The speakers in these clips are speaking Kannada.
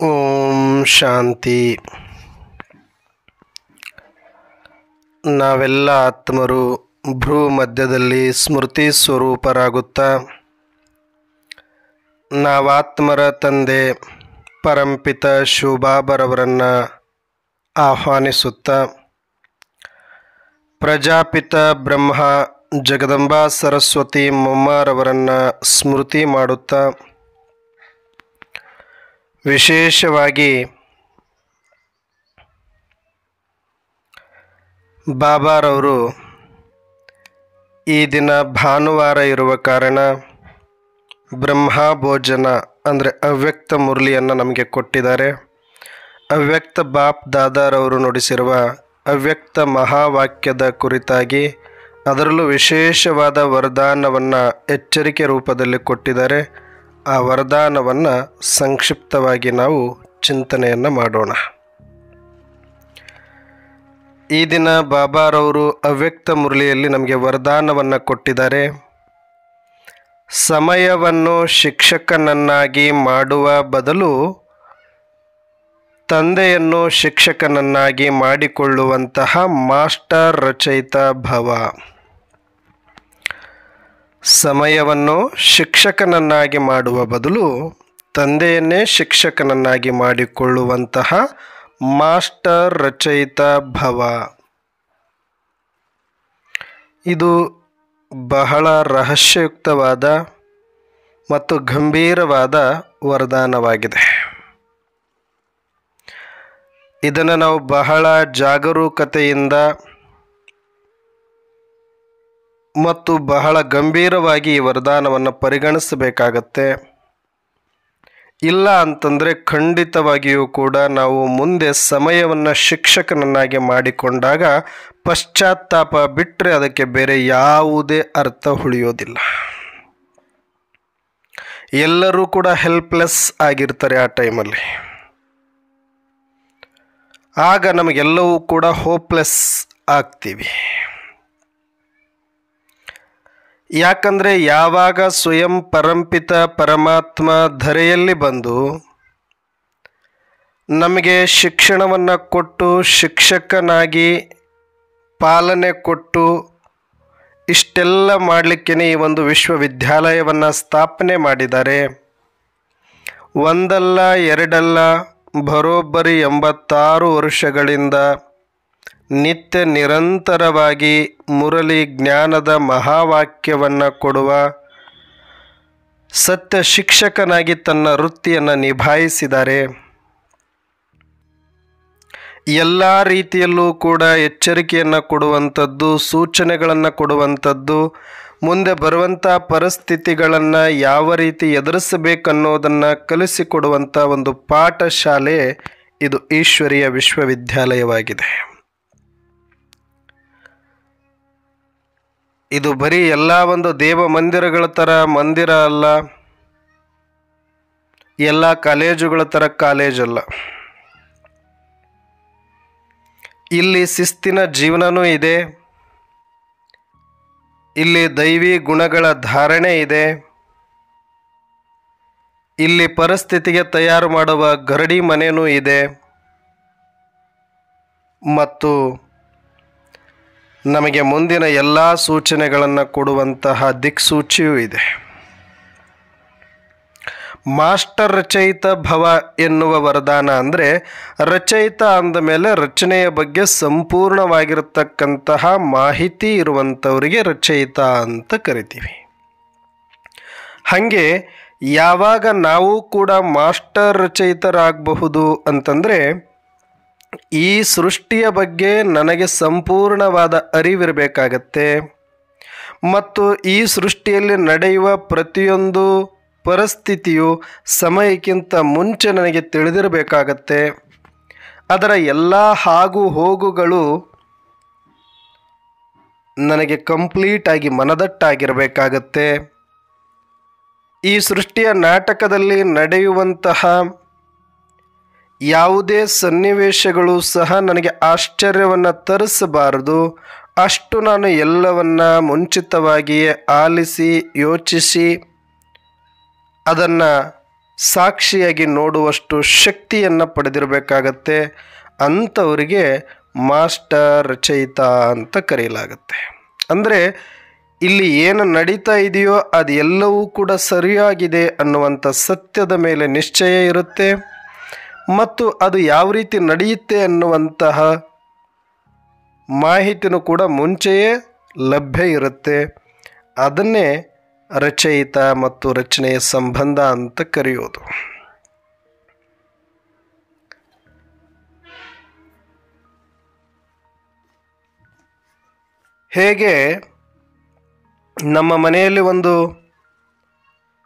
ಓಂ ಶಾಂತಿ. ನಾವೆಲ್ಲ ಆತ್ಮರು ಭ್ರೂ ಮಧ್ಯದಲ್ಲಿ ಸ್ಮೃತಿ ಸ್ವರೂಪರಾಗುತ್ತಾ ನಾವಾತ್ಮರ ತಂದೆ ಪರಂಪಿತ ಶಿವಬಾಬರವರನ್ನು ಆಹ್ವಾನಿಸುತ್ತಾ ಪ್ರಜಾಪಿತ ಬ್ರಹ್ಮ ಜಗದಂಬಾ ಸರಸ್ವತಿ ಮೊಮ್ಮರವರನ್ನು ಸ್ಮೃತಿ ಮಾಡುತ್ತಾ ವಿಶೇಷವಾಗಿ ಬಾಬಾರವರು ಈ ದಿನ ಭಾನುವಾರ ಇರುವ ಕಾರಣ ಬ್ರಹ್ಮ ಭೋಜನ ಅಂದರೆ ಅವ್ಯಕ್ತ ಮುರಳಿಯನ್ನು ನಮಗೆ ಕೊಟ್ಟಿದ್ದಾರೆ. ಅವ್ಯಕ್ತ ಬಾಪ್ ದಾದಾರವರು ನುಡಿಸಿರುವ ಅವ್ಯಕ್ತ ಮಹಾವಾಕ್ಯದ ಕುರಿತಾಗಿ ಅದರಲ್ಲೂ ವಿಶೇಷವಾದ ವರದಾನವನ್ನು ಎಚ್ಚರಿಕೆ ರೂಪದಲ್ಲಿ ಕೊಟ್ಟಿದ್ದಾರೆ. ಆ ವರದಾನವನ್ನು ಸಂಕ್ಷಿಪ್ತವಾಗಿ ನಾವು ಚಿಂತನೆಯನ್ನು ಮಾಡೋಣ. ಈ ದಿನ ಬಾಬಾರವರು ಅವ್ಯಕ್ತ ಮುರಳಿಯಲ್ಲಿ ನಮಗೆ ವರದಾನವನ್ನು ಕೊಟ್ಟಿದ್ದಾರೆ. ಸಮಯವನ್ನು ಶಿಕ್ಷಕನನ್ನಾಗಿ ಮಾಡುವ ಬದಲು ತಂದೆಯನ್ನು ಶಿಕ್ಷಕನನ್ನಾಗಿ ಮಾಡಿಕೊಳ್ಳುವಂತಹ ಮಾಸ್ಟರ್ ರಚಯಿತ ಭವ. ಸಮಯವನ್ನು ಶಿಕ್ಷಕನನ್ನಾಗಿ ಮಾಡುವ ಬದಲು ತಂದೆಯನ್ನೇ ಶಿಕ್ಷಕನನ್ನಾಗಿ ಮಾಡಿಕೊಳ್ಳುವಂತಹ ಮಾಸ್ಟರ್ ರಚಯಿತ ಭವ. ಇದು ಬಹಳ ರಹಸ್ಯಯುಕ್ತವಾದ ಮತ್ತು ಗಂಭೀರವಾದ ವರದಾನವಾಗಿದೆ. ಇದನ್ನು ನಾವು ಬಹಳ ಜಾಗರೂಕತೆಯಿಂದ ಮತ್ತು ಬಹಳ ಗಂಭೀರವಾಗಿ ಈ ವರದಾನವನ್ನು ಪರಿಗಣಿಸಬೇಕಾಗತ್ತೆ. ಇಲ್ಲ ಅಂತಂದರೆ ಖಂಡಿತವಾಗಿಯೂ ಕೂಡ ನಾವು ಮುಂದೆ ಸಮಯವನ್ನು ಶಿಕ್ಷಕನನ್ನಾಗಿ ಮಾಡಿಕೊಂಡಾಗ ಪಶ್ಚಾತ್ತಾಪ ಬಿಟ್ಟರೆ ಅದಕ್ಕೆ ಬೇರೆ ಯಾವುದೇ ಅರ್ಥ ಉಳಿಯೋದಿಲ್ಲ. ಎಲ್ಲರೂ ಕೂಡ ಹೆಲ್ಪ್ಲೆಸ್ ಆಗಿರ್ತಾರೆ ಆ ಟೈಮಲ್ಲಿ. ಆಗ ನಮಗೆಲ್ಲವೂ ಕೂಡ ಹೋಪ್ಲೆಸ್ ಆಗ್ತೀವಿ. ಯಾಕಂದರೆ ಯಾವಾಗ ಸ್ವಯಂ ಪರಂಪಿತ ಪರಮಾತ್ಮ ಧರೆಯಲ್ಲಿ ಬಂದು ನಮಗೆ ಶಿಕ್ಷಣವನ್ನು ಕೊಟ್ಟು ಶಿಕ್ಷಕನಾಗಿ ಪಾಲನೆ ಕೊಟ್ಟು ಇಷ್ಟೆಲ್ಲ ಮಾಡಲಿಕ್ಕೆ ಈ ಒಂದು ವಿಶ್ವವಿದ್ಯಾಲಯವನ್ನು ಸ್ಥಾಪನೆ ಮಾಡಿದ್ದಾರೆ. ಒಂದಲ್ಲ ಎರಡಲ್ಲ ಬರೋಬ್ಬರಿ 86 ವರ್ಷಗಳಿಂದ ನಿತ್ಯ ನಿರಂತರವಾಗಿ ಮುರಳಿ ಜ್ಞಾನದ ಮಹಾವಾಕ್ಯವನ್ನು ಕೊಡುವ ಸತ್ಯ ಶಿಕ್ಷಕನಾಗಿ ತನ್ನ ವೃತ್ತಿಯನ್ನು ನಿಭಾಯಿಸಿದ್ದಾರೆ. ಎಲ್ಲ ರೀತಿಯಲ್ಲೂ ಕೂಡ ಎಚ್ಚರಿಕೆಯನ್ನು ಕೊಡುವಂಥದ್ದು, ಸೂಚನೆಗಳನ್ನು ಕೊಡುವಂಥದ್ದು, ಮುಂದೆ ಬರುವಂಥ ಪರಿಸ್ಥಿತಿಗಳನ್ನು ಯಾವ ರೀತಿ ಎದುರಿಸಬೇಕನ್ನೋದನ್ನು ಕಲಿಸಿಕೊಡುವಂಥ ಒಂದು ಪಾಠಶಾಲೆ ಇದು ಈಶ್ವರೀಯ ವಿಶ್ವವಿದ್ಯಾಲಯವಾಗಿದೆ. ಇದು ಬರೀ ಎಲ್ಲ ಒಂದು ದೇವ ಮಂದಿರಗಳ ಥರ ಮಂದಿರ ಅಲ್ಲ, ಎಲ್ಲ ಕಾಲೇಜುಗಳ ಥರ ಕಾಲೇಜಲ್ಲ. ಇಲ್ಲಿ ಶಿಸ್ತಿನ ಜೀವನವೂ ಇದೆ, ಇಲ್ಲಿ ದೈವಿ ಗುಣಗಳ ಧಾರಣೆ ಇದೆ, ಇಲ್ಲಿ ಪರಿಸ್ಥಿತಿಗೆ ತಯಾರು ಮಾಡುವ ಗರಡಿ ಮನೆಯೂ ಇದೆ ಮತ್ತು ನಮಗೆ ಮುಂದಿನ ಎಲ್ಲ ಸೂಚನೆಗಳನ್ನು ಕೊಡುವಂತಹ ದಿಕ್ಸೂಚಿಯೂ ಇದೆ. ಮಾಸ್ಟರ್ ರಚಯಿತ ಭವ ಎನ್ನುವ ವರದಾನ ಅಂದರೆ ರಚಯಿತ ಅಂದ ಮೇಲೆ ರಚನೆಯ ಬಗ್ಗೆ ಸಂಪೂರ್ಣವಾಗಿರತಕ್ಕಂತಹ ಮಾಹಿತಿ ಇರುವಂಥವರಿಗೆ ರಚಯಿತ ಅಂತ ಕರಿತೀವಿ. ಹಾಗೆ ಯಾವಾಗ ನಾವು ಕೂಡ ಮಾಸ್ಟರ್ ರಚಯಿತರಾಗಬಹುದು ಅಂತಂದರೆ ಈ ಸೃಷ್ಟಿಯ ಬಗ್ಗೆ ನನಗೆ ಸಂಪೂರ್ಣವಾದ ಅರಿವಿರಬೇಕಾಗತ್ತೆ ಮತ್ತು ಈ ಸೃಷ್ಟಿಯಲ್ಲಿ ನಡೆಯುವ ಪ್ರತಿಯೊಂದು ಪರಿಸ್ಥಿತಿಯು ಸಮಯಕ್ಕಿಂತ ಮುಂಚೆ ನನಗೆ ತಿಳಿದಿರಬೇಕಾಗತ್ತೆ. ಅದರ ಎಲ್ಲ ಆಗು ಹೋಗುಗಳು ನನಗೆ ಕಂಪ್ಲೀಟಾಗಿ ಮನದಟ್ಟಾಗಿರಬೇಕಾಗತ್ತೆ. ಈ ಸೃಷ್ಟಿಯ ನಾಟಕದಲ್ಲಿ ನಡೆಯುವಂತಹ ಯಾವುದೇ ಸನ್ನಿವೇಶಗಳು ಸಹ ನನಗೆ ಆಶ್ಚರ್ಯವನ್ನು ತರಿಸಬಾರದು. ಅಷ್ಟು ನಾನು ಎಲ್ಲವನ್ನ ಮುಂಚಿತವಾಗಿಯೇ ಆಲಿಸಿ ಯೋಚಿಸಿ ಅದನ್ನು ಸಾಕ್ಷಿಯಾಗಿ ನೋಡುವಷ್ಟು ಶಕ್ತಿಯನ್ನು ಪಡೆದಿರಬೇಕಾಗತ್ತೆ. ಅಂಥವರಿಗೆ ಮಾಸ್ಟರ್ ರಚಯಿತ ಅಂತ ಕರೆಯಲಾಗುತ್ತೆ. ಅಂದರೆ ಇಲ್ಲಿ ಏನು ನಡೀತಾ ಇದೆಯೋ ಅದು ಎಲ್ಲವೂ ಕೂಡ ಸರಿಯಾಗಿದೆ ಅನ್ನುವಂಥ ಸತ್ಯದ ಮೇಲೆ ನಿಶ್ಚಯ ಇರುತ್ತೆ ಮತ್ತು ಅದು ಯಾವ ರೀತಿ ನಡೆಯುತ್ತೆ ಅನ್ನುವಂತಹ ಮಾಹಿತಿನೂ ಕೂಡ ಮುಂಚೆಯೇ ಲಭ್ಯ ಇರುತ್ತೆ. ಅದನ್ನೇ ರಚಯಿತ ಮತ್ತು ರಚನೆಯ ಸಂಬಂಧ ಅಂತ ಕರೆಯೋದು. ಹೇಗೆ ನಮ್ಮ ಮನೆಯಲ್ಲಿ ಒಂದು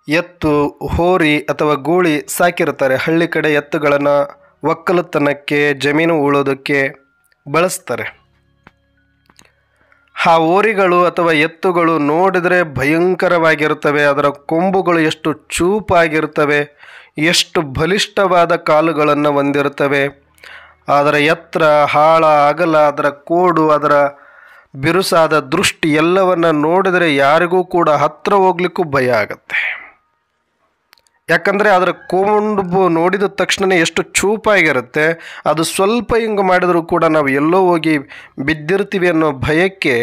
ಎತ್ತು, ಹೋರಿ ಅಥವಾ ಗೂಳಿ ಸಾಕಿರ್ತಾರೆ. ಹಳ್ಳಿ ಕಡೆ ಎತ್ತುಗಳನ್ನು ಒಕ್ಕಲುತನಕ್ಕೆ, ಜಮೀನು ಉಳೋದಕ್ಕೆ ಬಳಸ್ತಾರೆ. ಆ ಹೋರಿಗಳು ಅಥವಾ ಎತ್ತುಗಳು ನೋಡಿದರೆ ಭಯಂಕರವಾಗಿರ್ತವೆ. ಅದರ ಕೊಂಬುಗಳು ಎಷ್ಟು ಚೂಪಾಗಿರ್ತವೆ, ಎಷ್ಟು ಬಲಿಷ್ಠವಾದ ಕಾಲುಗಳನ್ನು ಹೊಂದಿರ್ತವೆ. ಅದರ ಎತ್ತರ, ಆಳ, ಅಗಲ, ಅದರ ಕೋಡು, ಅದರ ಬಿರುಸಾದ ದೃಷ್ಟಿ ಎಲ್ಲವನ್ನು ನೋಡಿದರೆ ಯಾರಿಗೂ ಕೂಡ ಹತ್ತಿರ ಹೋಗ್ಲಿಕ್ಕೂ ಭಯ ಆಗತ್ತೆ. ಯಾಕಂದರೆ ಅದರ ಕೊಂಬು ನೋಡಿದ ತಕ್ಷಣ ಎಷ್ಟು ಚೂಪಾಗಿರುತ್ತೆ. ಅದು ಸ್ವಲ್ಪ ಹಿಂಗೆ ಮಾಡಿದರೂ ಕೂಡ ನಾವು ಎಲ್ಲೋ ಹೋಗಿ ಬಿದ್ದಿರ್ತೀವಿ ಅನ್ನೋ ಭಯಕ್ಕೆ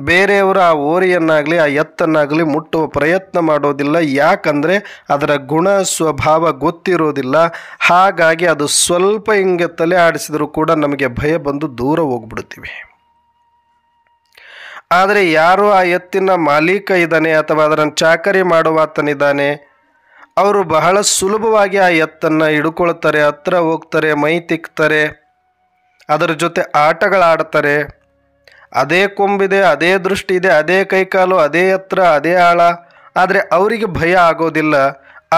ಬೇರೆಯವರು ಆ ಓರಿಯನ್ನಾಗಲಿ ಆ ಎತ್ತನ್ನಾಗಲಿ ಮುಟ್ಟುವ ಪ್ರಯತ್ನ ಮಾಡೋದಿಲ್ಲ. ಯಾಕಂದರೆ ಅದರ ಗುಣ ಸ್ವಭಾವ ಗೊತ್ತಿರೋದಿಲ್ಲ. ಹಾಗಾಗಿ ಅದು ಸ್ವಲ್ಪ ಹಿಂಗೆ ತಲೆ ಆಡಿಸಿದರೂ ಕೂಡ ನಮಗೆ ಭಯ ಬಂದು ದೂರ ಹೋಗ್ಬಿಡ್ತೀವಿ. ಆದರೆ ಯಾರು ಆ ಎತ್ತಿನ ಮಾಲೀಕ ಇದ್ದಾನೆ ಅಥವಾ ಅದನ್ನು ಚಾಕರಿ ಮಾಡುವಾತನಿದ್ದಾನೆ, ಅವರು ಬಹಳ ಸುಲಭವಾಗಿ ಆ ಎತ್ತನ್ನು ಹಿಡ್ಕೊಳ್ತಾರೆ, ಹತ್ರ ಹೋಗ್ತಾರೆ, ಮೈ ತಿಕ್ತಾರೆ, ಅದರ ಜೊತೆ ಆಟಗಳಾಡ್ತಾರೆ. ಅದೇ ಕೊಂಬಿದೆ, ಅದೇ ದೃಷ್ಟಿ ಇದೆ, ಅದೇ ಕೈಕಾಲು, ಅದೇ ಎತ್ತರ, ಅದೇ ಆಳ, ಆದರೆ ಅವರಿಗೆ ಭಯ ಆಗೋದಿಲ್ಲ.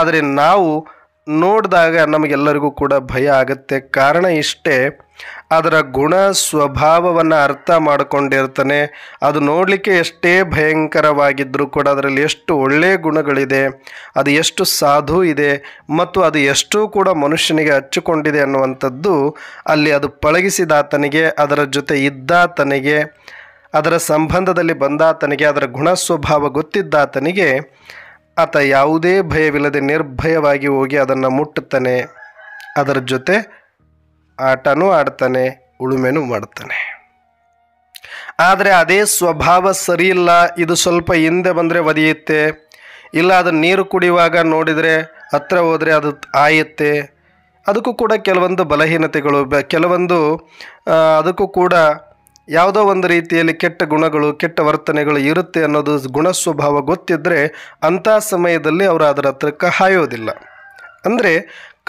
ಆದರೆ ನಾವು ನೋಡಿದಾಗ ನಮಗೆಲ್ಲರಿಗೂ ಕೂಡ ಭಯ ಆಗುತ್ತೆ. ಕಾರಣ ಇಷ್ಟೇ, ಅದರ ಗುಣ ಸ್ವಭಾವವನ್ನು ಅರ್ಥ ಮಾಡಿಕೊಂಡಿರ್ತಾನೆ. ಅದು ನೋಡಲಿಕ್ಕೆ ಎಷ್ಟೇ ಭಯಂಕರವಾಗಿದ್ದರೂ ಕೂಡ ಅದರಲ್ಲಿ ಎಷ್ಟು ಒಳ್ಳೆಯ ಗುಣಗಳಿದೆ, ಅದು ಎಷ್ಟು ಸಾಧು ಇದೆ ಮತ್ತು ಅದು ಎಷ್ಟೂ ಕೂಡ ಮನುಷ್ಯನಿಗೆ ಹಚ್ಚಿಕೊಂಡಿದೆ ಅನ್ನುವಂಥದ್ದು ಅಲ್ಲಿ ಅದು ಪಳಗಿಸಿದಾತನಿಗೆ, ಅದರ ಜೊತೆ ಇದ್ದಾತನಿಗೆ, ಅದರ ಸಂಬಂಧದಲ್ಲಿ ಬಂದಾತನಿಗೆ, ಅದರ ಗುಣ ಸ್ವಭಾವ ಗೊತ್ತಿದ್ದಾತನಿಗೆ ಆತ ಯಾವುದೇ ಭಯವಿಲ್ಲದೆ ನಿರ್ಭಯವಾಗಿ ಹೋಗಿ ಅದನ್ನು ಮುಟ್ಟುತ್ತಾನೆ, ಅದರ ಜೊತೆ ಆಟನೂ ಆಡ್ತಾನೆ, ಉಳುಮೆನೂ ಮಾಡ್ತಾನೆ. ಆದರೆ ಅದೇ ಸ್ವಭಾವ ಸರಿಯಿಲ್ಲ, ಇದು ಸ್ವಲ್ಪ ಹಿಂದೆ ಬಂದರೆ ಒದೆಯುತ್ತೆ, ಇಲ್ಲ ಅದು ನೀರು ಕುಡಿಯುವಾಗ ನೋಡಿದರೆ ಹತ್ರ ಹೋದರೆ ಅದು ಆಯುತ್ತೆ. ಅದಕ್ಕೂ ಕೂಡ ಕೆಲವೊಂದು ಬಲಹೀನತೆಗಳು, ಕೆಲವೊಂದು ಅದಕ್ಕೂ ಕೂಡ ಯಾವುದೋ ಒಂದು ರೀತಿಯಲ್ಲಿ ಕೆಟ್ಟ ಗುಣಗಳು, ಕೆಟ್ಟ ವರ್ತನೆಗಳು ಇರುತ್ತೆ ಅನ್ನೋದು ಗುಣ ಸ್ವಭಾವ ಗೊತ್ತಿದ್ದರೆ ಅಂಥ ಸಮಯದಲ್ಲಿ ಅವರು ಅದರ ಹತ್ರಕ್ಕೆ ಹಾಯೋದಿಲ್ಲ. ಅಂದರೆ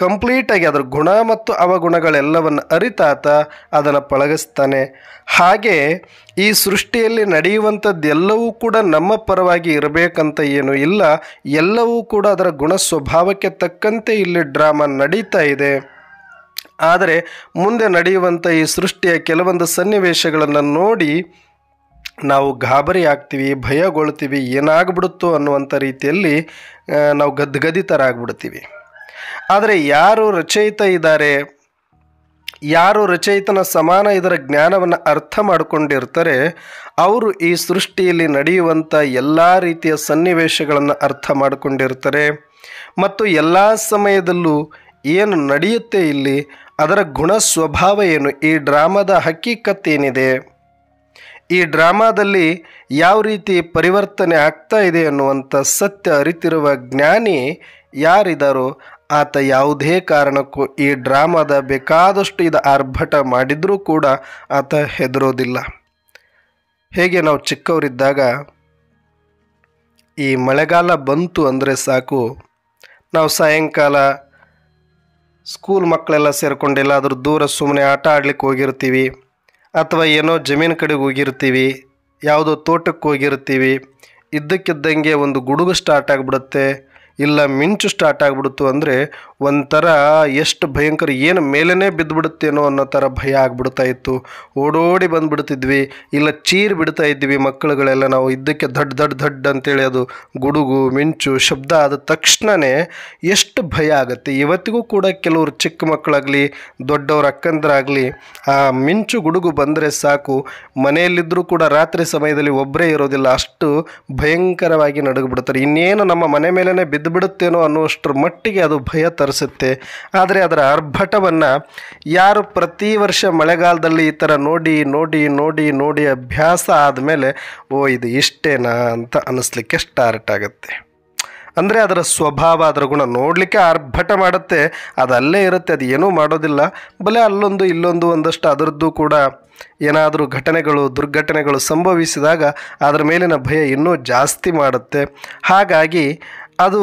ಕಂಪ್ಲೀಟಾಗಿ ಅದರ ಗುಣ ಮತ್ತು ಅವಗುಣಗಳೆಲ್ಲವನ್ನು ಅರಿತಾತ ಅದನ್ನು ಪಳಗಿಸ್ತಾನೆ. ಹಾಗೆ ಈ ಸೃಷ್ಟಿಯಲ್ಲಿ ನಡೆಯುವಂಥದ್ದೆಲ್ಲವೂ ಕೂಡ ನಮ್ಮ ಪರವಾಗಿ ಇರಬೇಕಂತ ಏನೂ ಇಲ್ಲ. ಎಲ್ಲವೂ ಕೂಡ ಅದರ ಗುಣ ಸ್ವಭಾವಕ್ಕೆ ತಕ್ಕಂತೆ ಇಲ್ಲಿ ಡ್ರಾಮಾ ನಡೀತಾ ಇದೆ. ಆದರೆ ಮುಂದೆ ನಡೆಯುವಂಥ ಈ ಸೃಷ್ಟಿಯ ಕೆಲವೊಂದು ಸನ್ನಿವೇಶಗಳನ್ನು ನೋಡಿ ನಾವು ಗಾಬರಿ ಆಗ್ತೀವಿ, ಭಯಗೊಳ್ತೀವಿ, ಏನಾಗ್ಬಿಡುತ್ತೋ ಅನ್ನುವಂಥ ರೀತಿಯಲ್ಲಿ ನಾವು ಗದ್ಗದಿತರಾಗ್ಬಿಡ್ತೀವಿ. ಆದರೆ ಯಾರು ರಚಯಿತ ಇದ್ದಾರೆ, ಯಾರು ರಚಯಿತನ ಸಮಾನ ಇದರ ಜ್ಞಾನವನ್ನು ಅರ್ಥ ಮಾಡಿಕೊಂಡಿರ್ತಾರೆ, ಅವರು ಈ ಸೃಷ್ಟಿಯಲ್ಲಿ ನಡೆಯುವಂಥ ಎಲ್ಲ ರೀತಿಯ ಸನ್ನಿವೇಶಗಳನ್ನು ಅರ್ಥ ಮಾಡಿಕೊಂಡಿರ್ತಾರೆ ಮತ್ತು ಎಲ್ಲ ಸಮಯದಲ್ಲೂ ಏನು ನಡೆಯುತ್ತೆ ಇಲ್ಲಿ, ಅದರ ಗುಣ ಸ್ವಭಾವ ಏನು, ಈ ಡ್ರಾಮಾದ ಹಕ್ಕೀಕತ್ತೇನಿದೆ, ಈ ಡ್ರಾಮಾದಲ್ಲಿ ಯಾವ ರೀತಿ ಪರಿವರ್ತನೆ ಆಗ್ತಾ ಇದೆ ಅನ್ನುವಂಥ ಸತ್ಯ ಅರಿತಿರುವ ಜ್ಞಾನಿ ಯಾರಿದ್ದಾರೋ ಆತ ಯಾವುದೇ ಕಾರಣಕ್ಕೂ ಈ ಡ್ರಾಮಾದ ಬೇಕಾದಷ್ಟು ಇದು ಆರ್ಭಟ ಮಾಡಿದರೂ ಕೂಡ ಆತ ಹೆದರೋದಿಲ್ಲ. ಹೇಗೆ ನಾವು ಚಿಕ್ಕವರಿದ್ದಾಗ ಈ ಮಳೆಗಾಲ ಬಂತು ಅಂದರೆ ಸಾಕು, ನಾವು ಸಾಯಂಕಾಲ ಸ್ಕೂಲ್ ಮಕ್ಕಳೆಲ್ಲ ಸೇರಿಕೊಂಡು ಎಲ್ಲಾದರೂ ದೂರ ಸುಮ್ಮನೆ ಆಟ ಆಡ್ಲಿಕ್ಕೆ ಹೋಗಿರ್ತೀವಿ, ಅಥವಾ ಏನೋ ಜಮೀನು ಕಡೆಗೆ ಹೋಗಿರ್ತೀವಿ, ಯಾವುದೋ ತೋಟಕ್ಕೆ ಹೋಗಿರ್ತೀವಿ. ಇದ್ದಕ್ಕಿದ್ದಂಗೆ ಒಂದು ಗುಡುಗು ಸ್ಟಾರ್ಟ್ ಆಗಿಬಿಡುತ್ತೆ, ಇಲ್ಲ ಮಿಂಚು ಸ್ಟಾರ್ಟ್ ಆಗಿಬಿಡ್ತು ಅಂದರೆ ಒಂಥರ ಎಷ್ಟು ಭಯಂಕರ, ಏನು ಮೇಲೇ ಬಿದ್ದುಬಿಡುತ್ತೇನೋ ಅನ್ನೋ ಥರ ಭಯ ಆಗ್ಬಿಡ್ತಾ ಇತ್ತು. ಓಡೋಡಿ ಬಂದುಬಿಡ್ತಿದ್ವಿ, ಇಲ್ಲ ಚೀರಿ ಬಿಡ್ತಾ ಇದ್ವಿ ಮಕ್ಕಳುಗಳೆಲ್ಲ. ನಾವು ಇದ್ದಕ್ಕೆ ದಡ್ ದಡ್ ದಡ್ ಅಂತೇಳಿ ಅದು ಗುಡುಗು ಮಿಂಚು ಶಬ್ದ ಆದ ತಕ್ಷಣವೇ ಎಷ್ಟು ಭಯ ಆಗುತ್ತೆ. ಇವತ್ತಿಗೂ ಕೂಡ ಕೆಲವರು ಚಿಕ್ಕ ಮಕ್ಕಳಾಗಲಿ ದೊಡ್ಡವ್ರ ಅಕ್ಕಂದ್ರಾಗಲಿ ಆ ಮಿಂಚು ಗುಡುಗು ಬಂದರೆ ಸಾಕು, ಮನೆಯಲ್ಲಿದ್ದರೂ ಕೂಡ ರಾತ್ರಿ ಸಮಯದಲ್ಲಿ ಒಬ್ಬರೇ ಇರೋದಿಲ್ಲ, ಅಷ್ಟು ಭಯಂಕರವಾಗಿ ನಡುಗ್ಬಿಡ್ತಾರೆ. ಇನ್ನೇನು ನಮ್ಮ ಮನೆ ಮೇಲೇ ಬಿದ್ದು ಬಿಡುತ್ತೇನೋ ಅನ್ನುವಷ್ಟರ ಮಟ್ಟಿಗೆ ಅದು ಭಯ ತರಿಸುತ್ತೆ. ಆದರೆ ಅದರ ಆರ್ಭಟವನ್ನು ಯಾರು ಪ್ರತಿ ವರ್ಷ ಮಳೆಗಾಲದಲ್ಲಿ ಈ ಥರ ನೋಡಿ ನೋಡಿ ನೋಡಿ ನೋಡಿ ಅಭ್ಯಾಸ ಆದಮೇಲೆ ಓ ಇದು ಇಷ್ಟೇನಾ ಅಂತ ಅನ್ನಿಸ್ಲಿಕ್ಕೆ ಸ್ಟಾರ್ಟ್ ಆಗುತ್ತೆ. ಅಂದರೆ ಅದರ ಸ್ವಭಾವ, ಅದರ ಗುಣ ನೋಡಲಿಕ್ಕೆ ಆರ್ಭಟ ಮಾಡುತ್ತೆ, ಅದು ಅಲ್ಲೇ ಇರುತ್ತೆ, ಅದು ಏನೂ ಮಾಡೋದಿಲ್ಲ. ಬಲೆ ಅಲ್ಲೊಂದು ಇಲ್ಲೊಂದು ಒಂದಷ್ಟು ಅದರದ್ದು ಕೂಡ ಏನಾದರೂ ಘಟನೆಗಳು ದುರ್ಘಟನೆಗಳು ಸಂಭವಿಸಿದಾಗ ಅದರ ಮೇಲಿನ ಭಯ ಇನ್ನೂ ಜಾಸ್ತಿ ಮಾಡುತ್ತೆ. ಹಾಗಾಗಿ ಅದು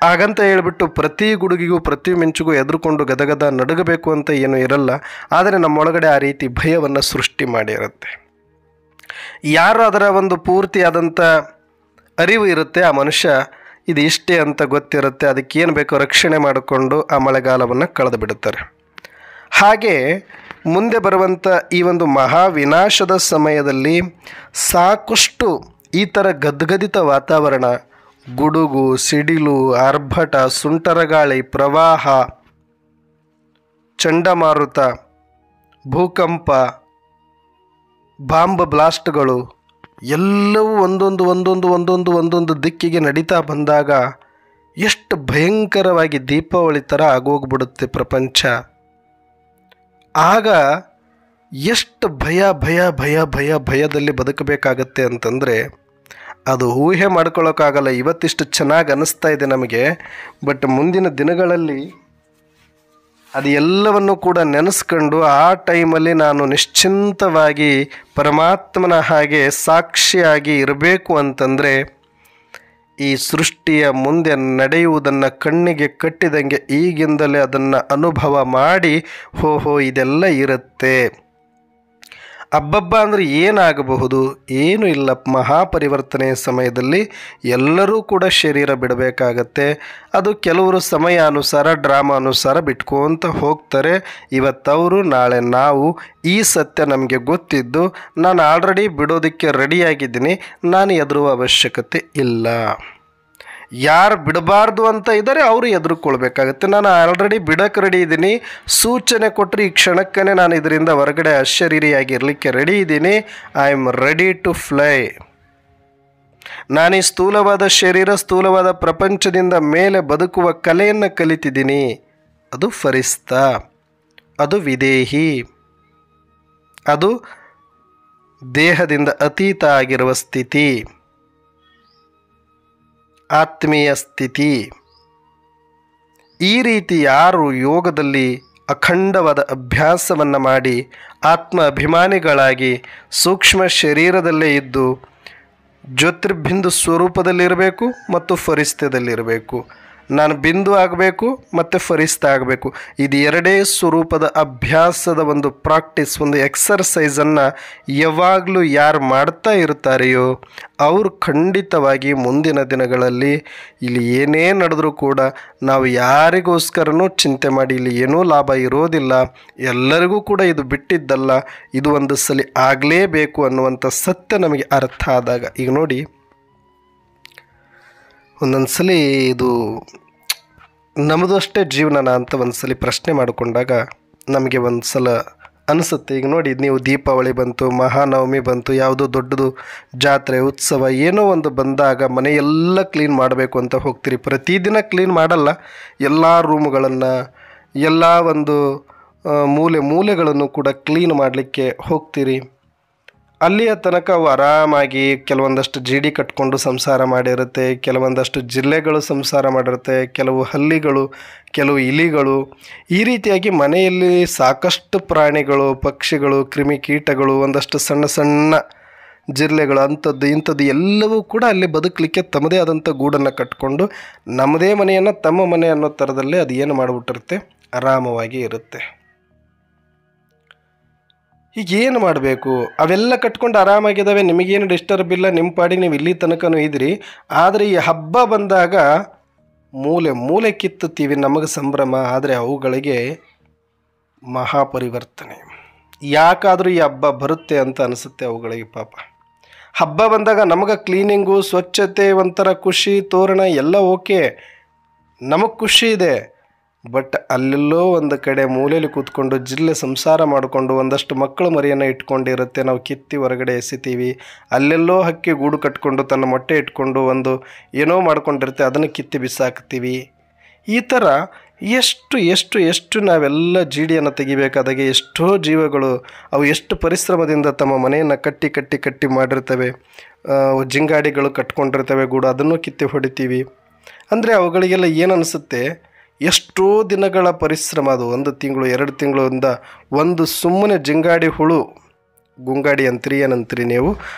ಹಾಗಂತ ಹೇಳಿಬಿಟ್ಟು ಪ್ರತಿ ಗುಡುಗಿಗೂ ಪ್ರತಿ ಮಿಂಚಿಗೂ ಎದುರುಕೊಂಡು ಗದಗದ ನಡುಗಬೇಕು ಅಂತ ಏನೂ ಇರಲ್ಲ. ಆದರೆ ನಮ್ಮೊಳಗಡೆ ಆ ರೀತಿ ಭಯವನ್ನು ಸೃಷ್ಟಿ ಮಾಡಿರುತ್ತೆ. ಯಾರು ಅದರ ಒಂದು ಪೂರ್ತಿಯಾದಂಥ ಅರಿವು ಇರುತ್ತೆ ಆ ಮನುಷ್ಯ ಇದು ಇಷ್ಟೇ ಅಂತ ಗೊತ್ತಿರುತ್ತೆ, ಅದಕ್ಕೇನು ಬೇಕೋ ರಕ್ಷಣೆ ಮಾಡಿಕೊಂಡು ಆ ಮಳೆಗಾಲವನ್ನು ಕಳೆದು ಬಿಡುತ್ತಾರೆ. ಹಾಗೆ ಮುಂದೆ ಬರುವಂಥ ಈ ಒಂದು ಮಹಾವಿನಾಶದ ಸಮಯದಲ್ಲಿ ಸಾಕಷ್ಟು ಈ ಥರ ಗದ್ಗದಿತ ವಾತಾವರಣ, ಗುಡುಗು ಸಿಡಿಲು ಆರ್ಭಟ ಸುಂಟರಗಾಳಿ ಪ್ರವಾಹ ಚಂಡಮಾರುತ ಭೂಕಂಪ ಬಾಂಬ್ ಬ್ಲಾಸ್ಟ್ಗಳು ಎಲ್ಲವೂ ಒಂದೊಂದು ದಿಕ್ಕಿಗೆ ನಡೀತಾ ಬಂದಾಗ ಎಷ್ಟು ಭಯಂಕರವಾಗಿ ದೀಪಾವಳಿ ಥರ ಆಗೋಗ್ಬಿಡುತ್ತೆ ಪ್ರಪಂಚ. ಆಗ ಎಷ್ಟು ಭಯದಲ್ಲಿ ಬದುಕಬೇಕಾಗತ್ತೆ ಅಂತಂದರೆ ಅದು ಊಹೆ ಮಾಡ್ಕೊಳ್ಳೋಕ್ಕಾಗಲ್ಲ. ಇವತ್ತಿಷ್ಟು ಚೆನ್ನಾಗಿ ಅನ್ನಿಸ್ತಾ ಇದೆ ನಮಗೆ, ಬಟ್ ಮುಂದಿನ ದಿನಗಳಲ್ಲಿ ಅದು ಎಲ್ಲವನ್ನು ಕೂಡ ನೆನೆಸ್ಕೊಂಡು ಆ ಟೈಮಲ್ಲಿ ನಾನು ನಿಶ್ಚಿಂತವಾಗಿ ಪರಮಾತ್ಮನ ಹಾಗೆ ಸಾಕ್ಷಿಯಾಗಿ ಇರಬೇಕು ಅಂತಂದರೆ ಈ ಸೃಷ್ಟಿಯ ಮುಂದೆ ನಡೆಯುವುದನ್ನು ಕಣ್ಣಿಗೆ ಕಟ್ಟಿದಂಗೆ ಈಗಿಂದಲೇ ಅದನ್ನು ಅನುಭವ ಮಾಡಿ ಹೋ ಇದೆಲ್ಲ ಇರುತ್ತೆ. ಹಬ್ಬಬ್ಬ ಅಂದರೆ ಏನಾಗಬಹುದು? ಏನೂ ಇಲ್ಲ. ಮಹಾಪರಿವರ್ತನೆಯ ಸಮಯದಲ್ಲಿ ಎಲ್ಲರೂ ಕೂಡ ಶರೀರ ಬಿಡಬೇಕಾಗತ್ತೆ. ಅದು ಕೆಲವರು ಸಮಯಾನುಸಾರ ಡ್ರಾಮಾನುಸಾರ ಬಿಟ್ಕೊತ ಹೋಗ್ತಾರೆ. ಇವತ್ತವರು ನಾಳೆ ನಾವು. ಈ ಸತ್ಯ ನಮಗೆ ಗೊತ್ತಿದ್ದು ನಾನು ಆಲ್ರೆಡಿ ಬಿಡೋದಕ್ಕೆ ರೆಡಿಯಾಗಿದ್ದೀನಿ, ನಾನು ಹೆದರುವ ಅವಶ್ಯಕತೆ ಇಲ್ಲ. ಯಾರು ಬಿಡಬಾರ್ದು ಅಂತ ಇದ್ದಾರೆ ಅವರು ಎದುರುಕೊಳ್ಬೇಕಾಗತ್ತೆ. ನಾನು ಆಲ್ರೆಡಿ ಬಿಡೋಕ್ಕೆ ರೆಡಿ ಇದ್ದೀನಿ, ಸೂಚನೆ ಕೊಟ್ಟರೆ ಈ ಕ್ಷಣಕ್ಕೇ ನಾನು ಇದರಿಂದ ಹೊರಗಡೆ ಅಶರೀರಿಯಾಗಿರಲಿಕ್ಕೆ ರೆಡಿ ಇದ್ದೀನಿ. I am ready to fly. ನಾನು ಈ ಸ್ಥೂಲವಾದ ಶರೀರ ಸ್ಥೂಲವಾದ ಪ್ರಪಂಚದಿಂದ ಮೇಲೆ ಬದುಕುವ ಕಲೆಯನ್ನು ಕಲಿತಿದ್ದೀನಿ. ಅದು ಫರಿಸ್ತಾ, ಅದು ವಿದೇಹಿ, ಅದು ದೇಹದಿಂದ ಅತೀತ ಆಗಿರುವ ಸ್ಥಿತಿ, ಆತ್ಮೀಯ ಸ್ಥಿತಿ. ಈ ರೀತಿ ಯಾರು ಯೋಗದಲ್ಲಿ ಅಖಂಡವಾದ ಅಭ್ಯಾಸವನ್ನು ಮಾಡಿ ಆತ್ಮ ಅಭಿಮಾನಿಗಳಾಗಿ ಸೂಕ್ಷ್ಮ ಶರೀರದಲ್ಲೇ ಇದ್ದು ಜ್ಯೋತಿರ್ಬಿಂದು ಸ್ವರೂಪದಲ್ಲಿರಬೇಕು ಮತ್ತು ಫರಿಸ್ತದಲ್ಲಿರಬೇಕು. ನಾನು ಬಿಂದು ಆಗಬೇಕು ಮತ್ತು ಫರಿಸ್ತಾ ಆಗಬೇಕು. ಇದು ಎರಡೇ ಸ್ವರೂಪದ ಅಭ್ಯಾಸದ ಒಂದು ಪ್ರಾಕ್ಟೀಸ್, ಒಂದು ಎಕ್ಸರ್ಸೈಸನ್ನು ಯಾವಾಗಲೂ ಯಾರು ಮಾಡ್ತಾ ಇರ್ತಾರೆಯೋ ಅವರು ಖಂಡಿತವಾಗಿ ಮುಂದಿನ ದಿನಗಳಲ್ಲಿ ಇಲ್ಲಿ ಏನೇ ನಡೆದರೂ ಕೂಡ ನಾವು ಯಾರಿಗೋಸ್ಕರನೂ ಚಿಂತೆ ಮಾಡಿ ಇಲ್ಲಿ ಏನೂ ಲಾಭ ಇರೋದಿಲ್ಲ, ಎಲ್ಲರಿಗೂ ಕೂಡ ಇದು ಬಿಟ್ಟಿದ್ದಲ್ಲ, ಇದು ಒಂದು ಸಲ ಆಗಲೇಬೇಕು ಅನ್ನುವಂಥ ಸತ್ಯ ನಮಗೆ ಅರ್ಥ ಆದಾಗ. ಈಗ ನೋಡಿ, ಒಂದೊಂದು ಸಲ ಇದು ನಮ್ಮದು ಅಷ್ಟೇ ಜೀವನನ ಅಂತ ಒಂದು ಸಲ ಪ್ರಶ್ನೆ ಮಾಡಿಕೊಂಡಾಗ ನಮಗೆ ಒಂದು ಸಲ ಅನಿಸುತ್ತೆ. ಈಗ ನೋಡಿ, ನೀವು ದೀಪಾವಳಿ ಬಂತು, ಮಹಾನವಮಿ ಬಂತು, ಯಾವುದೋ ದೊಡ್ಡದು ಜಾತ್ರೆ ಉತ್ಸವ ಏನೋ ಒಂದು ಬಂದಾಗ ಮನೆಯೆಲ್ಲ ಕ್ಲೀನ್ ಮಾಡಬೇಕು ಅಂತ ಹೋಗ್ತೀರಿ. ಪ್ರತಿದಿನ ಕ್ಲೀನ್ ಮಾಡಲ್ಲ, ಎಲ್ಲ ರೂಮ್ಗಳನ್ನು ಎಲ್ಲ ಒಂದು ಮೂಲೆಗಳನ್ನು ಕೂಡ ಕ್ಲೀನ್ ಮಾಡಲಿಕ್ಕೆ ಹೋಗ್ತೀರಿ. ಅಲ್ಲಿಯ ತನಕ ಅವು ಆರಾಮಾಗಿ ಕೆಲವೊಂದಷ್ಟು ಜಿಡಿ ಕಟ್ಕೊಂಡು ಸಂಸಾರ ಮಾಡಿರುತ್ತೆ, ಕೆಲವೊಂದಷ್ಟು ಜಿಲ್ಲೆಗಳು ಸಂಸಾರ ಮಾಡಿರುತ್ತೆ, ಕೆಲವು ಹಲ್ಲಿಗಳು, ಕೆಲವು ಇಲಿಗಳು. ಈ ರೀತಿಯಾಗಿ ಮನೆಯಲ್ಲಿ ಸಾಕಷ್ಟು ಪ್ರಾಣಿಗಳು, ಪಕ್ಷಿಗಳು, ಕ್ರಿಮಿಕೀಟಗಳು, ಒಂದಷ್ಟು ಸಣ್ಣ ಸಣ್ಣ ಜಿರಳೆಗಳು, ಅಂಥದ್ದು ಇಂಥದ್ದು ಎಲ್ಲವೂ ಕೂಡ ಅಲ್ಲಿ ಬದುಕಲಿಕ್ಕೆ ತಮ್ಮದೇ ಆದಂಥ ಗೂಡನ್ನು ಕಟ್ಕೊಂಡು ನಮ್ಮದೇ ಮನೆಯನ್ನು ತಮ್ಮ ಮನೆ ಅನ್ನೋ ಥರದಲ್ಲೇ ಅದು ಏನು ಮಾಡಿಬಿಟ್ಟಿರುತ್ತೆ, ಆರಾಮವಾಗಿ ಇರುತ್ತೆ. ಈಗ ಏನು ಮಾಡಬೇಕು? ಅವೆಲ್ಲ ಕಟ್ಕೊಂಡು ಆರಾಮಾಗಿದ್ದಾವೆ, ನಿಮಗೇನು ಡಿಸ್ಟರ್ಬ್ ಇಲ್ಲ, ನಿಮ್ಮ ಪಾಡಿಗೆ ನೀವು ಇಲ್ಲಿ ತನಕನೂ ಇದ್ರಿ. ಆದರೆ ಈ ಹಬ್ಬ ಬಂದಾಗ ಮೂಲೆ ಮೂಲೆ ಕಿತ್ತುತ್ತೀವಿ, ನಮಗೆ ಸಂಭ್ರಮ, ಆದರೆ ಅವುಗಳಿಗೆ ಮಹಾಪರಿವರ್ತನೆ. ಯಾಕಾದರೂ ಈ ಹಬ್ಬ ಬರುತ್ತೆ ಅಂತ ಅನಿಸುತ್ತೆ ಅವುಗಳಿಗೆ. ಪಾಪ ಹಬ್ಬ ಬಂದಾಗ ನಮಗೆ ಕ್ಲೀನಿಂಗು, ಸ್ವಚ್ಛತೆ, ಒಂಥರ ಖುಷಿ, ತೋರಣ ಎಲ್ಲ ಓಕೆ, ನಮಗೆ ಖುಷಿ ಇದೆ. ಬಟ್ ಅಲ್ಲೆಲ್ಲೋ ಒಂದು ಕಡೆ ಮೂಲೆಯಲ್ಲಿ ಕೂತ್ಕೊಂಡು ಜಿಲ್ಲೆ ಸಂಸಾರ ಮಾಡಿಕೊಂಡು ಒಂದಷ್ಟು ಮಕ್ಕಳು ಮರಿಯನ್ನು ಇಟ್ಕೊಂಡಿರುತ್ತೆ, ನಾವು ಕಿತ್ತಿ ಹೊರಗಡೆ ಎಸಿತೀವಿ. ಅಲ್ಲೆಲ್ಲೋ ಹಕ್ಕಿ ಗೂಡು ಕಟ್ಕೊಂಡು ತನ್ನ ಮೊಟ್ಟೆ ಇಟ್ಕೊಂಡು ಒಂದು ಏನೋ ಮಾಡ್ಕೊಂಡಿರುತ್ತೆ, ಅದನ್ನು ಕಿತ್ತಿ ಬಿಸಾಕ್ತೀವಿ. ಈ ಥರ ಎಷ್ಟು ಎಷ್ಟು ಎಷ್ಟು ನಾವೆಲ್ಲ ಜೀಡಿಯನ್ನು ತೆಗಿಬೇಕಾದಾಗೆ ಎಷ್ಟೋ ಜೀವಗಳು ಅವು ಎಷ್ಟು ಪರಿಶ್ರಮದಿಂದ ತಮ್ಮ ಮನೆಯನ್ನು ಕಟ್ಟಿ ಕಟ್ಟಿ ಕಟ್ಟಿ ಮಾಡಿರ್ತವೆ. ಜಿಂಗಾಡಿಗಳು ಕಟ್ಕೊಂಡಿರ್ತವೆ ಗೂಡು, ಅದನ್ನು ಕಿತ್ತಿ ಹೊಡಿತೀವಿ. ಅಂದರೆ ಅವುಗಳಿಗೆಲ್ಲ ಏನು ಅನಿಸುತ್ತೆ, ಎಷ್ಟೋ ದಿನಗಳ ಪರಿಶ್ರಮ ಅದು, 1 ತಿಂಗಳು 2 ತಿಂಗಳಿಂದ ಒಂದು ಸುಮ್ಮನೆ ಜಿಂಗಾಡಿ ಹುಳು, ಗುಂಗಾಡಿ ಅಂತೀರಿ ಏನಂತೀರಿ ನೀವು,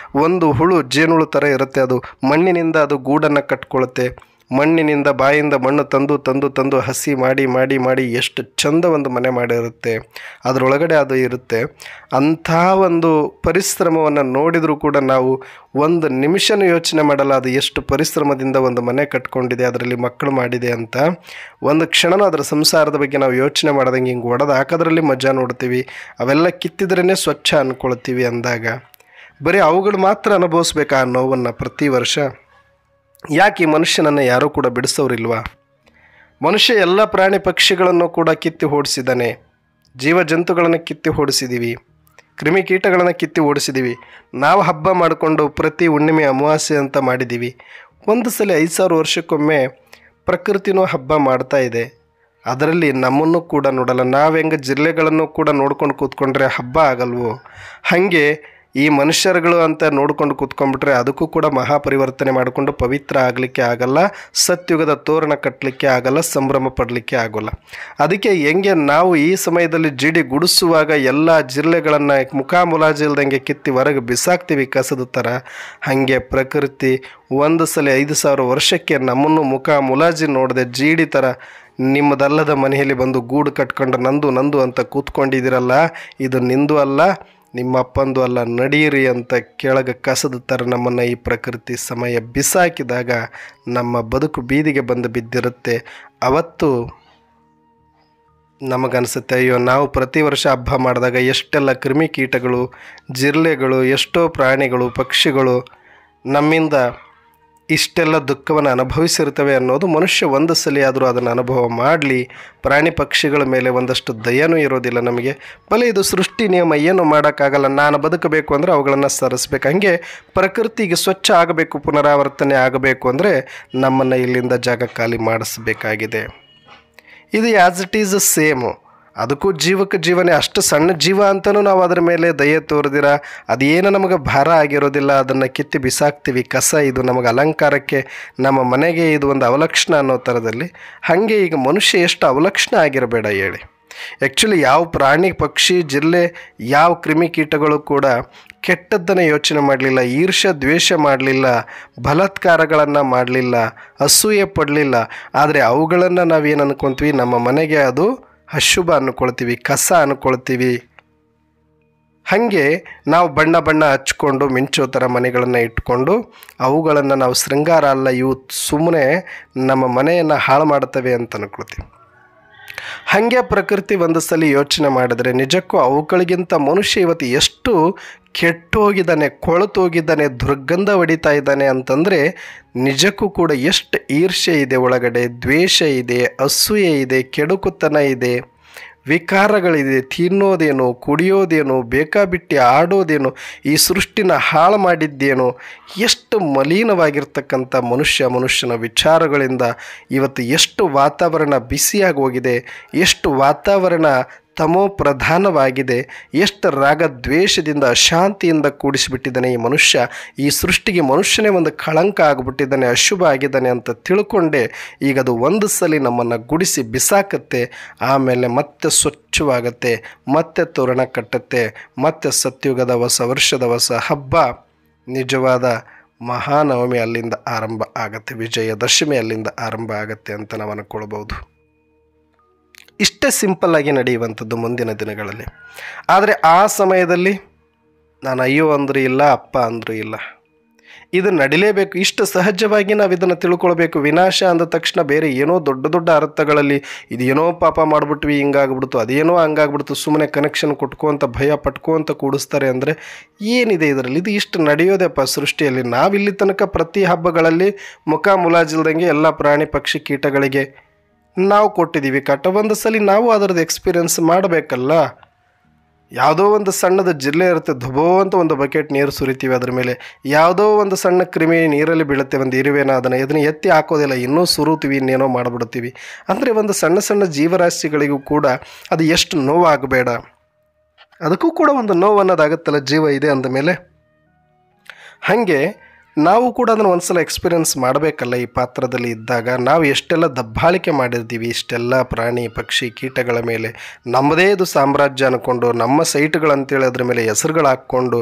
ಒಂದು ಹುಳು ಜೇನುಳು ಥರ ಇರುತ್ತೆ, ಅದು ಮಣ್ಣಿನಿಂದ ಅದು ಗೂಡನ್ನು ಕಟ್ಕೊಳುತ್ತೆ. ಮಣ್ಣಿನಿಂದ ಬಾಯಿಂದ ಮಣ್ಣು ತಂದು ತಂದು ತಂದು ಹಸಿ ಮಾಡಿ ಮಾಡಿ ಮಾಡಿ ಎಷ್ಟು ಚಂದ ಒಂದು ಮನೆ ಮಾಡಿರುತ್ತೆ, ಅದರೊಳಗಡೆ ಅದು ಇರುತ್ತೆ. ಅಂಥ ಒಂದು ಪರಿಶ್ರಮವನ್ನು ನೋಡಿದರೂ ಕೂಡ ನಾವು ಒಂದು ನಿಮಿಷನೂ ಯೋಚನೆ ಮಾಡಲ್ಲ, ಅದು ಎಷ್ಟು ಪರಿಶ್ರಮದಿಂದ ಒಂದು ಮನೆ ಕಟ್ಕೊಂಡಿದೆ, ಅದರಲ್ಲಿ ಮಕ್ಕಳು ಮಾಡಿದೆ ಅಂತ. ಒಂದು ಕ್ಷಣನೂ ಅದರ ಸಂಸಾರದ ಬಗ್ಗೆ ನಾವು ಯೋಚನೆ ಮಾಡ್ದಂಗೆ ಹಿಂಗೆ ಒಡೆದು ಹಾಕೋದ್ರಲ್ಲಿ ಮಜಾ ನೋಡ್ತೀವಿ. ಅವೆಲ್ಲ ಕಿತ್ತಿದ್ರೇ ಸ್ವಚ್ಛ ಅಂದ್ಕೊಳ್ತೀವಿ. ಅಂದಾಗ ಬರೀ ಅವುಗಳು ಮಾತ್ರ ಅನುಭವಿಸ್ಬೇಕಾ ಆ ನೋವನ್ನು ಪ್ರತಿ ವರ್ಷ? ಯಾಕೆ ಈ ಮನುಷ್ಯನನ್ನು ಯಾರೂ ಕೂಡ ಬಿಡಿಸೋರಿಲ್ವಾ? ಮನುಷ್ಯ ಎಲ್ಲ ಪ್ರಾಣಿ ಪಕ್ಷಿಗಳನ್ನು ಕೂಡ ಕಿತ್ತಿ ಓಡಿಸಿದ್ದಾನೆ, ಜೀವ ಜಂತುಗಳನ್ನು ಕಿತ್ತಿ ಓಡಿಸಿದ್ದೀವಿ, ಕ್ರಿಮಿಕೀಟಗಳನ್ನು ಕಿತ್ತಿ ಓಡಿಸಿದ್ದೀವಿ. ನಾವು ಹಬ್ಬ ಮಾಡಿಕೊಂಡು ಪ್ರತಿ ಹುಣ್ಣಿಮೆ ಅಮಾವಾಸ್ಯೆ ಅಂತ ಮಾಡಿದ್ದೀವಿ. ಒಂದು ಸಲ 5000 ವರ್ಷಕ್ಕೊಮ್ಮೆ ಪ್ರಕೃತಿನೂ ಹಬ್ಬ ಮಾಡ್ತಾ ಇದೆ, ಅದರಲ್ಲಿ ನಮ್ಮನ್ನು ಕೂಡ ನೋಡಲ್ಲ. ನಾವು ಹೆಂಗೆ ಜಿಲ್ಲೆಗಳನ್ನು ಕೂಡ ನೋಡ್ಕೊಂಡು ಕೂತ್ಕೊಂಡ್ರೆ ಹಬ್ಬ ಆಗಲ್ವೋ, ಹಾಗೆ ಈ ಮನುಷ್ಯರುಗಳು ಅಂತ ನೋಡ್ಕೊಂಡು ಕೂತ್ಕೊಂಡ್ಬಿಟ್ರೆ ಅದಕ್ಕೂ ಕೂಡ ಮಹಾಪರಿವರ್ತನೆ ಮಾಡಿಕೊಂಡು ಪವಿತ್ರ ಆಗಲಿಕ್ಕೆ ಆಗಲ್ಲ, ಸತ್ಯುಗದ ತೋರಣ ಕಟ್ಟಲಿಕ್ಕೆ ಆಗಲ್ಲ, ಸಂಭ್ರಮ ಪಡಲಿಕ್ಕೆ ಆಗೋಲ್ಲ. ಅದಕ್ಕೆ ಹೆಂಗೆ ನಾವು ಈ ಸಮಯದಲ್ಲಿ ಜಿಡಿ ಗುಡಿಸುವಾಗ ಎಲ್ಲ ಜಿಲ್ಲೆಗಳನ್ನು ಮುಖಾಮುಲಾಜಿಲ್ದಂಗೆ ಕಿತ್ತಿ ಹೊರಗೆ ಬಿಸಾಕ್ತೀವಿ ಕಸದ ಥರ, ಹಾಗೆ ಪ್ರಕೃತಿ ಒಂದು ಸಲ 5000 ವರ್ಷಕ್ಕೆ ನಮ್ಮನ್ನು ಮುಖ ಮುಲಾಜಿ ನೋಡದೆ ಜೀಡಿ ಥರ ನಿಮ್ಮದಲ್ಲದ ಮನೆಯಲ್ಲಿ ಬಂದು ಗೂಡು ಕಟ್ಕೊಂಡು ನಂದು ನಂದು ಅಂತ ಕೂತ್ಕೊಂಡಿದ್ದೀರಲ್ಲ, ಇದು ನಿಂದು ಅಲ್ಲ, ನಿಮ್ಮ ಅಪ್ಪಂದು ಅಲ್ಲ, ನಡೀರಿ ಅಂತ ಕೆಳಗೆ ಕಸದ ಥರ ನಮ್ಮನ್ನು ಈ ಪ್ರಕೃತಿ ಸಮಯ ಬಿಸಾಕಿದಾಗ ನಮ್ಮ ಬದುಕು ಬೀದಿಗೆ ಬಂದು ಬಿದ್ದಿರುತ್ತೆ. ಅವತ್ತು ನಮಗನ್ಸುತ್ತೆ, ಅಯ್ಯೋ ನಾವು ಪ್ರತಿ ವರ್ಷ ಹಬ್ಬ ಮಾಡಿದಾಗ ಎಷ್ಟೆಲ್ಲ ಕ್ರಿಮಿಕೀಟಗಳು, ಜಿರಳೆಗಳು, ಎಷ್ಟೋ ಪ್ರಾಣಿಗಳು, ಪಕ್ಷಿಗಳು ನಮ್ಮಿಂದ ಇಷ್ಟೆಲ್ಲ ದುಃಖವನ್ನು ಅನುಭವಿಸಿರ್ತವೆ ಅನ್ನೋದು ಮನುಷ್ಯ ಒಂದು ಸಲ ಆದರೂ ಅದನ್ನು ಅನುಭವ ಮಾಡಲಿ. ಪ್ರಾಣಿ ಪಕ್ಷಿಗಳ ಮೇಲೆ ಒಂದಷ್ಟು ದಯನೂ ಇರೋದಿಲ್ಲ ನಮಗೆ. ಬಲೆ ಇದು ಸೃಷ್ಟಿ ನಿಯಮ, ಏನು ಮಾಡೋಕ್ಕಾಗಲ್ಲ. ನಾನು ಬದುಕಬೇಕು ಅಂದರೆ ಅವುಗಳನ್ನು ಸರಿಸ್ಬೇಕು. ಹಾಗೆ ಪ್ರಕೃತಿಗೆ ಸ್ವಚ್ಛ ಆಗಬೇಕು, ಪುನರಾವರ್ತನೆ ಆಗಬೇಕು ಅಂದರೆ ನಮ್ಮನ್ನು ಇಲ್ಲಿಂದ ಜಾಗ ಖಾಲಿ ಮಾಡಿಸ್ಬೇಕಾಗಿದೆ. ಇದು ಆ್ಯಸ್ ಇಟ್ ಈಸ್ ಸೇಮು. ಅದಕ್ಕೂ ಜೀವಕ್ಕೆ ಜೀವನೇ, ಅಷ್ಟು ಸಣ್ಣ ಜೀವ ಅಂತಲೂ ನಾವು ಅದರ ಮೇಲೆ ದಯೆ ತೋರಿದಿರ ಅದೇನು ನಮಗೆ ಭಾರ ಆಗಿರೋದಿಲ್ಲ, ಅದನ್ನು ಕಿತ್ತಿ ಬಿಸಾಕ್ತೀವಿ. ಕಸ ಇದು ನಮಗೆ ಅಲಂಕಾರಕ್ಕೆ, ನಮ್ಮ ಮನೆಗೆ ಇದು ಒಂದು ಅವಲಕ್ಷಣ ಅನ್ನೋ ಥರದಲ್ಲಿ. ಹಾಗೆ ಈಗ ಮನುಷ್ಯ ಎಷ್ಟು ಅವಲಕ್ಷಣ ಆಗಿರಬೇಡ ಹೇಳಿ. ಆ್ಯಕ್ಚುಲಿ ಯಾವ ಪ್ರಾಣಿ ಪಕ್ಷಿ ಜಿಲ್ಲೆ ಯಾವ ಕ್ರಿಮಿಕೀಟಗಳು ಕೂಡ ಕೆಟ್ಟದ್ದನ್ನು ಯೋಚನೆ ಮಾಡಲಿಲ್ಲ, ಈರ್ಷ್ಯ ದ್ವೇಷ ಮಾಡಲಿಲ್ಲ, ಬಲಾತ್ಕಾರಗಳನ್ನು ಮಾಡಲಿಲ್ಲ, ಅಸೂಯೆ ಪಡಲಿಲ್ಲ. ಆದರೆ ಅವುಗಳನ್ನು ನಾವೇನು ಅಂದ್ಕೊತೀವಿ, ನಮ್ಮ ಮನೆಗೆ ಅದು ಅಶುಭ ಅಂದ್ಕೊಳ್ತೀವಿ, ಕಸ ಅಂದ್ಕೊಳ್ತೀವಿ. ಹಾಗೆ ನಾವು ಬಣ್ಣ ಬಣ್ಣ ಹಚ್ಕೊಂಡು ಮಿಂಚೋ ಥರ ಮನೆಗಳನ್ನು ಇಟ್ಕೊಂಡು ಅವುಗಳನ್ನು ನಾವು ಶೃಂಗಾರ ಅಲ್ಲ, ಇವು ಸುಮ್ಮನೆ ನಮ್ಮ ಮನೆಯನ್ನು ಹಾಳು ಮಾಡ್ತವೆ ಅಂತ ಅಂದ್ಕೊಳ್ತೀವಿ. ಹಾಗೆ ಪ್ರಕೃತಿ ಒಂದು ಸಲ ಯೋಚನೆ ಮಾಡಿದ್ರೆ ನಿಜಕ್ಕೂ ಅವುಗಳಿಗಿಂತ ಮನುಷ್ಯ ಇವತ್ತು ಎಷ್ಟು ಕೆಟ್ಟೋಗಿದ್ದಾನೆ, ಕೊಳತೋಗಿದ್ದಾನೆ, ದುರ್ಗಂಧ ಹೊಡಿತಾ ಇದ್ದಾನೆ ಅಂತಂದರೆ ನಿಜಕ್ಕೂ ಕೂಡ ಎಷ್ಟು ಈರ್ಷ್ಯೆ ಇದೆ ಒಳಗಡೆ, ದ್ವೇಷ ಇದೆ, ಅಸೂಯೆ ಇದೆ, ಕೆಡುಕುತನ ಇದೆ, ವಿಕಾರಗಳಿದೆ. ತಿನ್ನೋದೇನು, ಕುಡಿಯೋದೇನು, ಬೇಕಾಬಿಟ್ಟಿ ಆಡೋದೇನು, ಈ ಸೃಷ್ಟಿನ ಹಾಳು ಮಾಡಿದ್ದೇನು, ಎಷ್ಟು ಮಲಿನವಾಗಿರ್ತಕ್ಕಂಥ ಮನುಷ್ಯನ ವಿಚಾರಗಳಿಂದ ಇವತ್ತು ಎಷ್ಟು ವಾತಾವರಣ ಬಿಸಿಯಾಗಿ ಹೋಗಿದೆ, ಎಷ್ಟು ವಾತಾವರಣ ತಮೋ ಪ್ರಧಾನವಾಗಿದೆ, ಎಷ್ಟು ರಾಗದ್ವೇಷದಿಂದ ಅಶಾಂತಿಯಿಂದ ಕೂಡಿಸಿಬಿಟ್ಟಿದ್ದಾನೆ ಈ ಮನುಷ್ಯ. ಈ ಸೃಷ್ಟಿಗೆ ಮನುಷ್ಯನೇ ಒಂದು ಕಳಂಕ ಆಗಿಬಿಟ್ಟಿದ್ದಾನೆ, ಅಶುಭ ಆಗಿದ್ದಾನೆ ಅಂತ ತಿಳ್ಕೊಂಡೆ ಈಗ ಅದು ಒಂದು ಸಲ ನಮ್ಮನ್ನು ಗುಡಿಸಿ ಬಿಸಾಕತ್ತೆ. ಆಮೇಲೆ ಮತ್ತೆ ಸ್ವಚ್ಛವಾಗತ್ತೆ, ಮತ್ತೆ ತೋರಣ ಕಟ್ಟತ್ತೆ, ಮತ್ತೆ ಸತ್ಯುಗದ ಹೊಸ ವರ್ಷದ ಹೊಸ ಹಬ್ಬ, ನಿಜವಾದ ಮಹಾನವಮಿ ಅಲ್ಲಿಂದ ಆರಂಭ ಆಗತ್ತೆ, ವಿಜಯದಶಮಿ ಅಲ್ಲಿಂದ ಆರಂಭ ಆಗತ್ತೆ ಅಂತ ನಾವು ಅಂದ್ಕೊಳ್ಬೋದು. ಇಷ್ಟೇ ಸಿಂಪಲ್ಲಾಗಿ ನಡೆಯುವಂಥದ್ದು ಮುಂದಿನ ದಿನಗಳಲ್ಲಿ. ಆದರೆ ಆ ಸಮಯದಲ್ಲಿ ನಾನು ಅಯ್ಯೋ ಅಂದರೂ ಇಲ್ಲ, ಅಪ್ಪ ಅಂದರೂ ಇಲ್ಲ. ಇದು ನಡಿಲೇಬೇಕು. ಇಷ್ಟು ಸಹಜವಾಗಿ ನಾವು ಇದನ್ನು ತಿಳ್ಕೊಳ್ಬೇಕು. ವಿನಾಶ ಅಂದ ತಕ್ಷಣ ಬೇರೆ ಏನೋ ದೊಡ್ಡ ದೊಡ್ಡ ಅರ್ಥಗಳಲ್ಲಿ ಇದೇನೋ ಪಾಪ ಮಾಡಿಬಿಟ್ವಿ, ಹಿಂಗಾಗ್ಬಿಡ್ತು, ಅದೇನೋ ಹಂಗಾಗ್ಬಿಡ್ತು, ಸುಮ್ಮನೆ ಕನೆಕ್ಷನ್ ಕೊಟ್ಕೋಂತ ಭಯ ಪಟ್ಕೋಂತ ಕೂಡಿಸ್ತಾರೆ. ಅಂದರೆ ಏನಿದೆ ಇದರಲ್ಲಿ? ಇದು ಇಷ್ಟು ನಡೆಯೋದಪ್ಪ ಸೃಷ್ಟಿಯಲ್ಲಿ. ನಾವಿಲ್ಲಿ ತನಕ ಪ್ರತಿ ಹಬ್ಬಗಳಲ್ಲಿ ಮುಖ ಮುಲಾಜಿಲ್ದಂಗೆ ಎಲ್ಲ ಪ್ರಾಣಿ ಪಕ್ಷಿ ಕೀಟಗಳಿಗೆ ನಾವು ಕೊಟ್ಟಿದ್ದೀವಿ ಕಾಟ. ಒಂದು ಸಲ ನಾವು ಅದರದ್ದು ಎಕ್ಸ್ಪೀರಿಯನ್ಸ್ ಮಾಡಬೇಕಲ್ಲ. ಯಾವುದೋ ಒಂದು ಸಣ್ಣದ ಜಿಲ್ಲೆ ಇರುತ್ತೆ, ಧುಬೋ ಅಂತ ಒಂದು ಬಕೆಟ್ ನೀರು ಸುರಿತೀವಿ ಅದ್ರ ಮೇಲೆ. ಯಾವುದೋ ಒಂದು ಸಣ್ಣ ಕ್ರಿಮಿ ನೀರಲ್ಲಿ ಬೀಳುತ್ತೆ, ಒಂದು ಇರುವೆನ, ಅದನ್ನು ಎತ್ತಿ ಹಾಕೋದಿಲ್ಲ, ಇನ್ನೂ ಸುರುತ್ತೀವಿ, ಇನ್ನೇನೋ ಮಾಡಿಬಿಡ್ತೀವಿ. ಅಂದರೆ ಒಂದು ಸಣ್ಣ ಸಣ್ಣ ಜೀವರಾಶಿಗಳಿಗೂ ಕೂಡ ಅದು ಎಷ್ಟು ನೋವಾಗಬೇಡ, ಅದಕ್ಕೂ ಕೂಡ ಒಂದು ನೋವು ಅನ್ನೋದಾಗುತ್ತಲ್ಲ ಜೀವ ಇದೆ ಅಂದಮೇಲೆ. ಹಾಗೆ ನಾವು ಕೂಡ ಅದನ್ನು ಒಂದು ಸಲ ಎಕ್ಸ್ಪೀರಿಯನ್ಸ್ ಮಾಡಬೇಕಲ್ಲ. ಈ ಪಾತ್ರದಲ್ಲಿ ಇದ್ದಾಗ ನಾವು ಎಷ್ಟೆಲ್ಲ ದಬ್ಬಾಳಿಕೆ ಮಾಡಿರ್ತೀವಿ ಇಷ್ಟೆಲ್ಲ ಪ್ರಾಣಿ ಪಕ್ಷಿ ಕೀಟಗಳ ಮೇಲೆ. ನಮ್ಮದೇ ಇದು ಸಾಮ್ರಾಜ್ಯ ಅಂದ್ಕೊಂಡು, ನಮ್ಮ ಸೈಟ್ಗಳಂತೇಳಿ ಅದ್ರ ಮೇಲೆ ಹೆಸರುಗಳು ಹಾಕ್ಕೊಂಡು,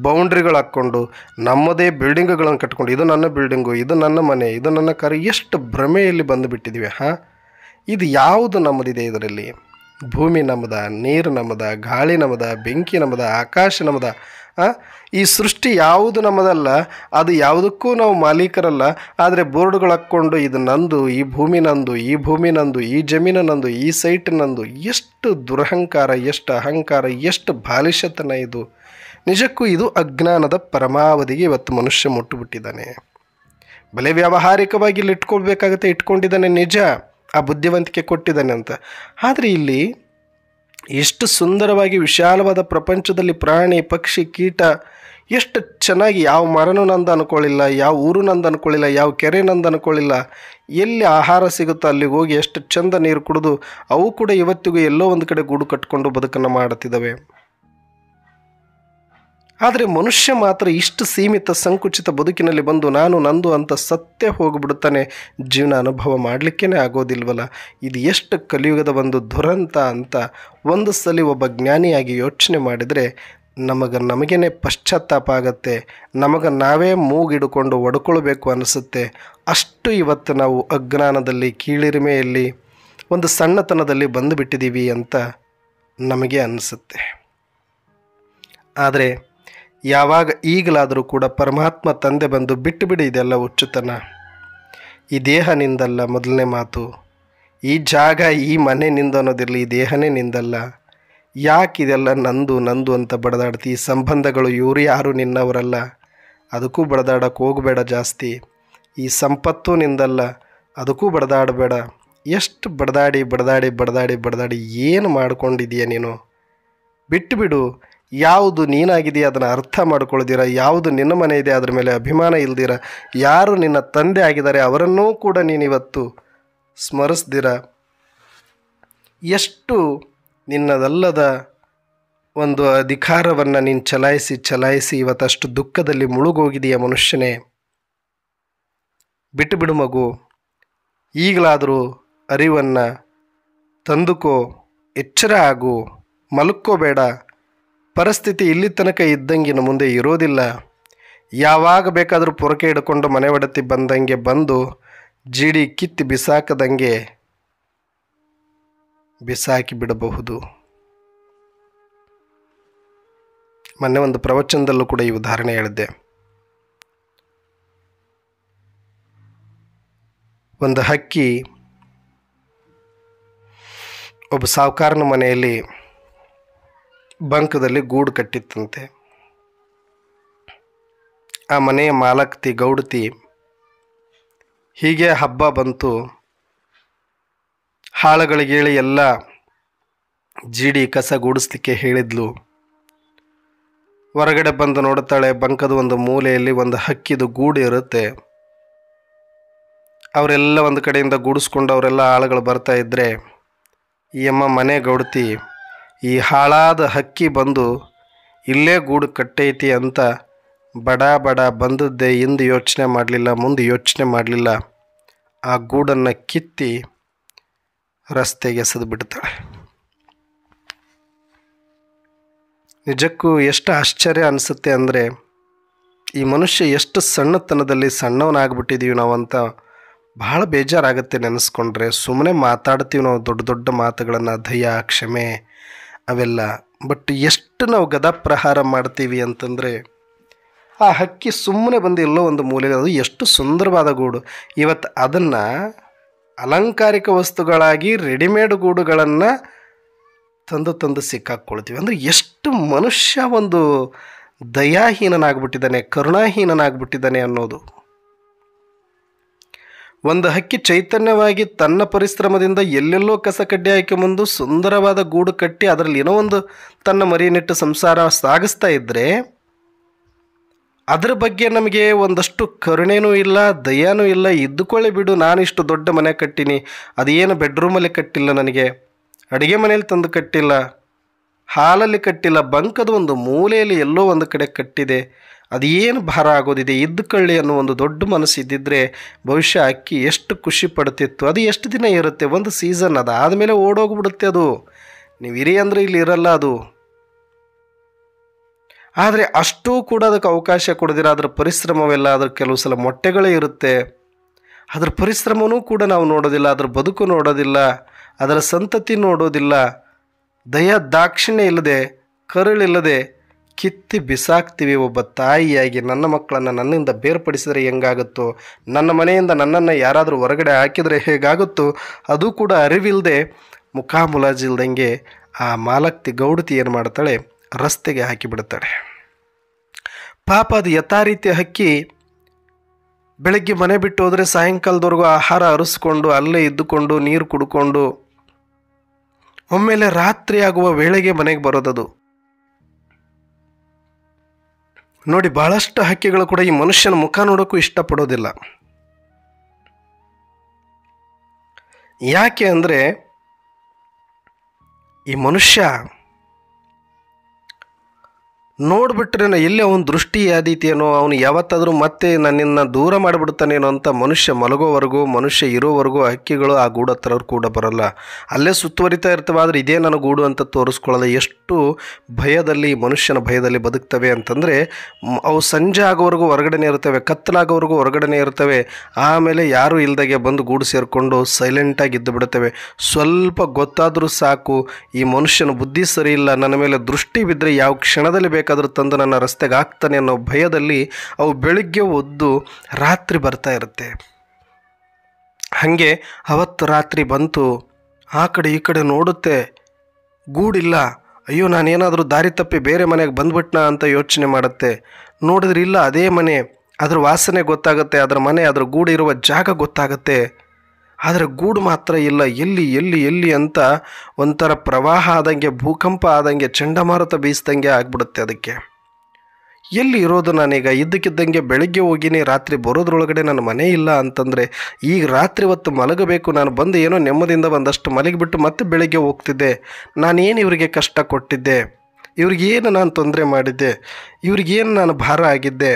ಬೌಂಡ್ರಿಗಳು ಹಾಕ್ಕೊಂಡು, ನಮ್ಮದೇ ಬಿಲ್ಡಿಂಗ್ಗಳನ್ನು ಕಟ್ಕೊಂಡು, ಇದು ನನ್ನ ಬಿಲ್ಡಿಂಗು, ಇದು ನನ್ನ ಮನೆ, ಇದು ನನ್ನ ಕಾರು, ಎಷ್ಟು ಭ್ರಮೆಯಲ್ಲಿ ಬಂದುಬಿಟ್ಟಿದ್ದೀವಿ. ಇದು ಯಾವುದು ನಮ್ಮದಿದೆ ಇದರಲ್ಲಿ? ಭೂಮಿ ನಮ್ಮದ, ನೀರು ನಮ್ಮದ, ಗಾಳಿ ನಮ್ಮದ, ಬೆಂಕಿ ನಮ್ಮದ, ಆಕಾಶ ನಮ್ಮದ. ಈ ಸೃಷ್ಟಿ ಯಾವುದು ನಮ್ಮದಲ್ಲ, ಅದು ಯಾವುದಕ್ಕೂ ನಾವು ಮಾಲೀಕರಲ್ಲ. ಆದರೆ ಬೋರ್ಡ್ಗಳು ಹಾಕ್ಕೊಂಡು ಇದು ನಂದು, ಈ ಭೂಮಿ ನಂದು, ಈ ಭೂಮಿ ನಂದು, ಈ ಜಮೀನು ನಂದು, ಈ ಸೈಟ್ ನಂದು. ಎಷ್ಟು ದುರಹಂಕಾರ, ಎಷ್ಟು ಅಹಂಕಾರ, ಎಷ್ಟು ಬಾಲಿಶತನ ಇದು! ನಿಜಕ್ಕೂ ಇದು ಅಜ್ಞಾನದ ಪರಮಾವಧಿಗೆ ಇವತ್ತು ಮನುಷ್ಯ ಮುಟ್ಟುಬಿಟ್ಟಿದ್ದಾನೆ. ಬಲೆ ವ್ಯಾವಹಾರಿಕವಾಗಿ ಇಲ್ಲಿ ಇಟ್ಕೊಳ್ಬೇಕಾಗತ್ತೆ, ಇಟ್ಕೊಂಡಿದ್ದಾನೆ ನಿಜ, ಆ ಬುದ್ಧಿವಂತಿಕೆ ಕೊಟ್ಟಿದ್ದಾನೆ ಅಂತ. ಆದರೆ ಇಲ್ಲಿ ಎಷ್ಟು ಸುಂದರವಾಗಿ ವಿಶಾಲವಾದ ಪ್ರಪಂಚದಲ್ಲಿ ಪ್ರಾಣಿ ಪಕ್ಷಿ ಕೀಟ ಎಷ್ಟು ಚೆನ್ನಾಗಿ, ಯಾವ ಮರನೂ ನಂದು ಅಂದ್ಕೊಳ್ಳಿಲ್ಲ, ಯಾವ ಊರು ನಂದು ಅಂದ್ಕೊಳ್ಳಿಲ್ಲ, ಯಾವ ಕೆರೆ ನಂದು ಅಂದ್ಕೊಳ್ಳಿಲ್ಲ. ಎಲ್ಲಿ ಆಹಾರ ಸಿಗುತ್ತೋ ಅಲ್ಲಿಗೆ ಹೋಗಿ ಎಷ್ಟು ಚಂದ ನೀರು ಕುಡಿದು ಅವು ಕೂಡ ಇವತ್ತಿಗೂ ಎಲ್ಲೋ ಒಂದು ಕಡೆ ಗೂಡು ಕಟ್ಕೊಂಡು ಬದುಕನ್ನು ಮಾಡುತ್ತಿದ್ದಾವೆ. ಆದರೆ ಮನುಷ್ಯ ಮಾತ್ರ ಇಷ್ಟು ಸೀಮಿತ ಸಂಕುಚಿತ ಬದುಕಿನಲ್ಲಿ ಬಂದು ನಾನು ನಂದು ಅಂತ ಸತ್ಯ ಹೋಗಿಬಿಡುತ್ತಾನೆ. ಜೀವನ ಅನುಭವ ಮಾಡಲಿಕ್ಕೇ ಆಗೋದಿಲ್ವಲ್ಲ. ಇದು ಎಷ್ಟು ಕಲಿಯುಗದ ಒಂದು ದುರಂತ ಅಂತ ಒಂದು ಸಲ ಒಬ್ಬ ಜ್ಞಾನಿಯಾಗಿ ಯೋಚನೆ ಮಾಡಿದರೆ ನಮಗೇನೆ ಪಶ್ಚಾತ್ತಾಪ ಆಗತ್ತೆ. ನಾವೇ ಮೂಗಿಡ್ಕೊಂಡು ಒಡ್ಕೊಳ್ಬೇಕು ಅನಿಸುತ್ತೆ. ಅಷ್ಟು ಇವತ್ತು ನಾವು ಅಜ್ಞಾನದಲ್ಲಿ, ಕೀಳಿರಿಮೆಯಲ್ಲಿ, ಒಂದು ಸಣ್ಣತನದಲ್ಲಿ ಬಂದುಬಿಟ್ಟಿದ್ದೀವಿ ಅಂತ ನಮಗೆ ಅನಿಸುತ್ತೆ. ಆದರೆ ಯಾವಾಗ ಈಗಲಾದರೂ ಕೂಡ ಪರಮಾತ್ಮ ತಂದೆ ಬಂದು ಬಿಟ್ಟು ಬಿಡಿ ಇದೆಲ್ಲ ಹುಚ್ಚುತನ, ಈ ದೇಹ ನಿಂದಲ್ಲ, ಮೊದಲನೇ ಮಾತು, ಈ ಜಾಗ ಈ ಮನೆ ನಿಂದು ಅನ್ನೋದಿರಲಿ, ಈ ದೇಹನೇ ನಿಂದಲ್ಲ. ಯಾಕಿದೆಲ್ಲ ನಂದು ನಂದು ಅಂತ ಬಡದಾಡ್ತಿ? ಈ ಸಂಬಂಧಗಳು ಇವರು ಯಾರು ನಿನ್ನವರಲ್ಲ, ಅದಕ್ಕೂ ಬಡದಾಡಕ್ಕೆ ಹೋಗಬೇಡ ಜಾಸ್ತಿ. ಈ ಸಂಪತ್ತು ನಿಂದಲ್ಲ, ಅದಕ್ಕೂ ಬಡದಾಡಬೇಡ. ಎಷ್ಟು ಬಡದಾಡಿ ಬಡದಾಡಿ ಬಡದಾಡಿ ಬಡದಾಡಿ ಏನು ಮಾಡ್ಕೊಂಡಿದೀಯ ನೀನು? ಬಿಟ್ಟು ಬಿಡು. ಯಾವುದು ನೀನಾಗಿದೆಯಾ ಅದನ್ನು ಅರ್ಥ ಮಾಡ್ಕೊಳ್ದಿರ, ಯಾವುದು ನಿನ್ನ ಮನೆ ಇದೆ ಅದ್ರ ಮೇಲೆ ಅಭಿಮಾನ ಇಲ್ದಿರ, ಯಾರು ನಿನ್ನ ತಂದೆ ಆಗಿದ್ದಾರೆ ಅವರನ್ನೂ ಕೂಡ ನೀನಿವತ್ತು ಸ್ಮರಿಸ್ದಿರ, ಎಷ್ಟು ನಿನ್ನದಲ್ಲದ ಒಂದು ಅಧಿಕಾರವನ್ನು ನೀನು ಚಲಾಯಿಸಿ ಇವತ್ತಷ್ಟು ದುಃಖದಲ್ಲಿ ಮುಳುಗೋಗಿದೆಯಾ ಮನುಷ್ಯನೇ. ಬಿಟ್ಟು ಬಿಡು ಮಗು. ಈಗಲಾದರೂ ಅರಿವನ್ನು ತಂದುಕೋ, ಎಚ್ಚರ ಆಗು, ಮಲ್ಕೋಬೇಡ. ಪರಿಸ್ಥಿತಿ ಇಲ್ಲಿ ತನಕ ಇದ್ದಂಗಿನ ಮುಂದೆ ಇರೋದಿಲ್ಲ. ಯಾವಾಗ ಬೇಕಾದರೂ ಪೊರಕೆ ಹಿಡ್ಕೊಂಡು ಮನೆ ಒಡತಿ ಬಂದಂಗೆ ಬಂದು ಜಿಡಿ ಕಿತ್ತಿ ಬಿಸಾಕದಂಗೆ ಬಿಸಾಕಿ ಬಿಡಬಹುದು. ಮೊನ್ನೆ ಒಂದು ಪ್ರವಚನದಲ್ಲೂ ಕೂಡ ಈ ಉದಾಹರಣೆ ಹೇಳಿದ್ದೆ. ಒಂದು ಹಕ್ಕಿ ಒಬ್ಬ ಸಾಹುಕಾರನ ಮನೆಯಲ್ಲಿ ಬಂಕದಲ್ಲಿ ಗೂಡು ಕಟ್ಟಿತ್ತಂತೆ. ಆ ಮನೆಯ ಮಾಲಕ್ತಿ ಗೌಡತಿ ಹೀಗೆ ಹಬ್ಬ ಬಂತು, ಹಾಳುಗಳಿಗೆ ಹೇಳಿ ಎಲ್ಲ ಜಿಡಿ ಕಸ ಗೂಡಿಸ್ಲಿಕ್ಕೆ ಹೇಳಿದ್ಲು. ಹೊರಗಡೆ ಬಂದು ನೋಡುತ್ತಾಳೆ, ಬಂಕದ ಒಂದು ಮೂಲೆಯಲ್ಲಿ ಒಂದು ಹಕ್ಕಿದು ಗೂಡು ಇರುತ್ತೆ. ಅವರೆಲ್ಲ ಒಂದು ಕಡೆಯಿಂದ ಗೂಡಿಸ್ಕೊಂಡು ಅವರೆಲ್ಲ ಆಳುಗಳು ಬರ್ತಾ ಇದ್ದರೆ ಈ ಅಮ್ಮ ಮನೆ ಗೌಡತಿ ಈ ಹಾಳಾದ ಹಕ್ಕಿ ಬಂದು ಇಲ್ಲೇ ಗೂಡು ಕಟ್ಟೈತಿ ಅಂತ ಬಡ ಬಡ ಬಂದದ್ದೇ ಹಿಂದೆ ಯೋಚನೆ ಮಾಡಲಿಲ್ಲ, ಮುಂದೆ ಯೋಚನೆ ಮಾಡಲಿಲ್ಲ. ಆ ಗೂಡನ್ನು ಕಿತ್ತಿ ರಸ್ತೆಗೆ ಎಸೆದು ಬಿಡ್ತಾಳೆ. ನಿಜಕ್ಕೂ ಎಷ್ಟು ಆಶ್ಚರ್ಯ ಅನಿಸುತ್ತೆ ಅಂದರೆ, ಈ ಮನುಷ್ಯ ಎಷ್ಟು ಸಣ್ಣತನದಲ್ಲಿ ಸಣ್ಣವನಾಗ್ಬಿಟ್ಟಿದ್ದೀವಿ ನಾವಂತ ಭಾಳ ಬೇಜಾರಾಗುತ್ತೆ ನೆನೆಸ್ಕೊಂಡ್ರೆ. ಸುಮ್ಮನೆ ಮಾತಾಡ್ತೀವಿ ನಾವು ದೊಡ್ಡ ದೊಡ್ಡ ಮಾತುಗಳನ್ನು, ದಯ, ಕ್ಷಮೆ ಅವೆಲ್ಲ. ಬಟ್ ಎಷ್ಟು ನಾವು ಗದಾ ಪ್ರಹಾರ ಮಾಡ್ತೀವಿ ಅಂತಂದರೆ ಆ ಹಕ್ಕಿ ಸುಮ್ಮನೆ ಬಂದು ಎಲ್ಲೋ ಒಂದು ಮೂಲೆಗೆ, ಅದು ಎಷ್ಟು ಸುಂದರವಾದ ಗೂಡು. ಇವತ್ತು ಅದನ್ನು ಅಲಂಕಾರಿಕ ವಸ್ತುಗಳಾಗಿ ರೆಡಿಮೇಡ್ ಗೂಡುಗಳನ್ನು ತಂದು ತಂದು ಸಿಕ್ಕಾಕ್ಕೊಳ್ತೀವಿ. ಅಂದರೆ ಎಷ್ಟು ಮನುಷ್ಯ ಒಂದು ದಯಾಹೀನನಾಗ್ಬಿಟ್ಟಿದ್ದಾನೆ, ಕರುಣಾಹೀನನಾಗ್ಬಿಟ್ಟಿದ್ದಾನೆ ಅನ್ನೋದು. ಒಂದು ಹಕ್ಕಿ ಚೈತನ್ಯವಾಗಿ ತನ್ನ ಪರಿಶ್ರಮದಿಂದ ಎಲ್ಲೆಲ್ಲೋ ಕಸ ಕಡ್ಡಿ ಹಾಕಿಕೊಂಡು ಸುಂದರವಾದ ಗೂಡು ಕಟ್ಟಿ ಅದರಲ್ಲಿ ಏನೋ ಒಂದು ತನ್ನ ಮರಿಯನ್ನಿಟ್ಟು ಸಂಸಾರ ಸಾಗಿಸ್ತಾ ಇದ್ದರೆ ಅದರ ಬಗ್ಗೆ ನಮಗೆ ಒಂದಷ್ಟು ಕರುಣೆನೂ ಇಲ್ಲ, ದಯಾನೂ ಇಲ್ಲ. ಇದ್ದುಕೊಳ್ಳಿ ಬಿಡು, ನಾನು ಇಷ್ಟು ದೊಡ್ಡ ಮನೆ ಕಟ್ಟಿನಿ, ಅದೇನು ಬೆಡ್ರೂಮಲ್ಲಿ ಕಟ್ಟಿಲ್ಲ, ನನಗೆ ಅಡುಗೆ ಮನೆಯಲ್ಲಿ ತಂದು ಕಟ್ಟಿಲ್ಲ, ಹಾಲಲ್ಲಿ ಕಟ್ಟಿಲ್ಲ, ಬಂಕದ ಒಂದು ಮೂಲೆಯಲ್ಲಿ ಎಲ್ಲೋ ಒಂದು ಕಡೆ ಕಟ್ಟಿದೆ, ಅದೇನು ಭಾರ ಆಗೋದಿದೆ, ಇದ್ದುಕೊಳ್ಳಿ ಅನ್ನೋ ಒಂದು ದೊಡ್ಡ ಮನಸ್ಸು ಇದ್ದಿದ್ದರೆ ಬಹುಶಃ ಅಕ್ಕಿ ಎಷ್ಟು ಖುಷಿ ಪಡ್ತಿತ್ತು. ಅದು ಎಷ್ಟು ದಿನ ಇರುತ್ತೆ, ಒಂದು ಸೀಸನ್, ಅದು ಆದಮೇಲೆ ಓಡೋಗ್ಬಿಡುತ್ತೆ. ಅದು ನೀವು ಇರಿ ಅಂದರೆ ಇಲ್ಲಿ ಇರಲ್ಲ ಅದು. ಆದರೆ ಅಷ್ಟೂ ಕೂಡ ಅದಕ್ಕೆ ಅವಕಾಶ ಕೊಡದಿರ ಅದರ ಪರಿಶ್ರಮವೆಲ್ಲ, ಅದ್ರ ಕೆಲವು ಸಲ ಮೊಟ್ಟೆಗಳೇ ಇರುತ್ತೆ, ಅದರ ಪರಿಶ್ರಮವೂ ಕೂಡ ನಾವು ನೋಡೋದಿಲ್ಲ, ಅದರ ಬದುಕು ನೋಡೋದಿಲ್ಲ, ಅದರ ಸಂತತಿ ನೋಡೋದಿಲ್ಲ. ದಯಾ ದಾಕ್ಷಿಣ್ಯ ಇಲ್ಲದೆ, ಕರುಳಿಲ್ಲದೆ ಕಿತ್ತಿ ಬಿಸಾಕ್ತೀವಿ. ಒಬ್ಬ ತಾಯಿಯಾಗಿ ನನ್ನ ಮಕ್ಕಳನ್ನು ನನ್ನಿಂದ ಬೇರ್ಪಡಿಸಿದರೆ ಹೆಂಗಾಗುತ್ತೋ, ನನ್ನ ಮನೆಯಿಂದ ನನ್ನನ್ನು ಯಾರಾದರೂ ಹೊರಗಡೆ ಹಾಕಿದರೆ ಹೇಗಾಗುತ್ತೋ, ಅದು ಕೂಡ ಅರಿವಿಲ್ಲದೆ ಮುಖಾಮುಲಾಜಿಲ್ದಂಗೆ ಆ ಮಾಲಕ್ತಿ ಗೌಡತಿ ಏನು ಮಾಡ್ತಾಳೆ, ರಸ್ತೆಗೆ ಹಾಕಿಬಿಡ್ತಾಳೆ. ಪಾಪ ಅದು ಯಥಾರೀತಿಯ ಹಕ್ಕಿ ಬೆಳಗ್ಗೆ ಮನೆ ಬಿಟ್ಟು ಹೋದರೆ ಸಾಯಂಕಾಲದವರೆಗೂ ಆಹಾರ ಅರಿಸ್ಕೊಂಡು ಅಲ್ಲೇ ಇದ್ದುಕೊಂಡು ನೀರು ಕುಡ್ಕೊಂಡು ಒಮ್ಮೆಲೆ ರಾತ್ರಿ ಆಗುವ ವೇಳೆಗೆ ಮನೆಗೆ ಬರೋದದು. ನೋಡಿ, ಬಹಳಷ್ಟು ಹಕ್ಕಿಗಳು ಕೂಡ ಈ ಮನುಷ್ಯನ ಮುಖ ನೋಡೋಕ್ಕೂ ಇಷ್ಟಪಡೋದಿಲ್ಲ. ಯಾಕೆ ಅಂದರೆ ಈ ಮನುಷ್ಯ ನೋಡಿಬಿಟ್ರೆ ಎಲ್ಲಿ ಅವನ ದೃಷ್ಟಿ ಯಾದೀತೇನೋ, ಅವನು ಯಾವತ್ತಾದರೂ ಮತ್ತೆ ನನ್ನನ್ನು ದೂರ ಮಾಡಿಬಿಡ್ತಾನೇನೋ ಅಂತ ಮನುಷ್ಯ ಮಲಗೋವರೆಗೂ, ಮನುಷ್ಯ ಇರೋವರೆಗೂ ಹಕ್ಕಿಗಳು ಆ ಗೂಡು ಹತ್ರ ಕೂಡ ಬರಲ್ಲ, ಅಲ್ಲೇ ಸುತ್ತುವರಿತಾ ಇರ್ತವೆ. ಆದರೆ ಇದೇ ನನ್ನ ಗೂಡು ಅಂತ ತೋರಿಸ್ಕೊಳ್ಳೋದು. ಎಷ್ಟು ಭಯದಲ್ಲಿ, ಮನುಷ್ಯನ ಭಯದಲ್ಲಿ ಬದುಕ್ತವೆ ಅಂತಂದರೆ, ಅವು ಸಂಜೆ ಆಗೋವರೆಗೂ ಹೊರಗಡೆನೇ ಇರ್ತವೆ, ಕತ್ತಲಾಗೋವರೆಗೂ ಹೊರಗಡೆನೇ ಇರ್ತವೆ. ಆಮೇಲೆ ಯಾರೂ ಇಲ್ದಾಗೆ ಬಂದು ಗೂಡು ಸೇರಿಕೊಂಡು ಸೈಲೆಂಟಾಗಿ ಇದ್ದು ಬಿಡುತ್ತವೆ. ಸ್ವಲ್ಪ ಗೊತ್ತಾದರೂ ಸಾಕು, ಈ ಮನುಷ್ಯನ ಬುದ್ಧಿ ಸರಿ ಇಲ್ಲ, ನನ್ನ ಮೇಲೆ ದೃಷ್ಟಿ ಬಿದ್ದರೆ ಯಾವ ಕ್ಷಣದಲ್ಲಿ ಬೇಕಾದರೂ ತಂದು ನನ್ನ ರಸ್ತೆಗೆ ಹಾಕ್ತಾನೆ ಅನ್ನೋ ಭಯದಲ್ಲಿ ಅವು ಬೆಳಿಗ್ಗೆ ಒದ್ದು ರಾತ್ರಿ ಬರ್ತಾ ಇರುತ್ತೆ. ಹಾಗೆ ಅವತ್ತು ರಾತ್ರಿ ಬಂತು, ಆ ಕಡೆ ಈ ಕಡೆ ನೋಡುತ್ತೆ, ಗೂಡಿಲ್ಲ. ಅಯ್ಯೋ, ನಾನೇನಾದರೂ ದಾರಿ ತಪ್ಪಿ ಬೇರೆ ಮನೆಗೆ ಬಂದ್ಬಿಟ್ನಾ ಅಂತ ಯೋಚನೆ ಮಾಡುತ್ತೆ. ನೋಡಿದ್ರೆ ಇಲ್ಲ, ಅದೇ ಮನೆ, ಅದ್ರ ವಾಸನೆ ಗೊತ್ತಾಗುತ್ತೆ, ಅದರ ಮನೆ, ಅದರ ಗೂಡು ಇರುವ ಜಾಗ ಗೊತ್ತಾಗುತ್ತೆ. ಆದರೆ ಗೂಡು ಮಾತ್ರ ಇಲ್ಲ. ಎಲ್ಲಿ ಎಲ್ಲಿ ಎಲ್ಲಿ ಅಂತ ಒಂಥರ ಪ್ರವಾಹ ಆದಂಗೆ, ಭೂಕಂಪ ಆದಂಗೆ, ಚಂಡಮಾರುತ ಬೀಸ್ದಂಗೆ ಆಗ್ಬಿಡುತ್ತೆ ಅದಕ್ಕೆ. ಎಲ್ಲಿ ಇರೋದು ನಾನೀಗ? ಇದ್ದಕ್ಕಿದ್ದಂಗೆ ಬೆಳಗ್ಗೆ ಹೋಗಿನಿ, ರಾತ್ರಿ ಬರೋದ್ರೊಳಗಡೆ ನನ್ನ ಮನೆ ಇಲ್ಲ ಅಂತಂದರೆ ಈಗ ರಾತ್ರಿ ಹೊತ್ತು ಮಲಗಬೇಕು. ನಾನು ಬಂದು ಏನೋ ನೆಮ್ಮದಿಯಿಂದ ಒಂದಷ್ಟು ಮಲಗಿಬಿಟ್ಟು ಮತ್ತೆ ಬೆಳಗ್ಗೆ ಹೋಗ್ತಿದ್ದೆ. ನಾನೇನು ಇವರಿಗೆ ಕಷ್ಟ ಕೊಟ್ಟಿದ್ದೆ, ಇವ್ರಿಗೇನು ನಾನು ತೊಂದರೆ ಮಾಡಿದ್ದೆ, ಇವ್ರಿಗೇನು ನಾನು ಭಾರ ಆಗಿದ್ದೆ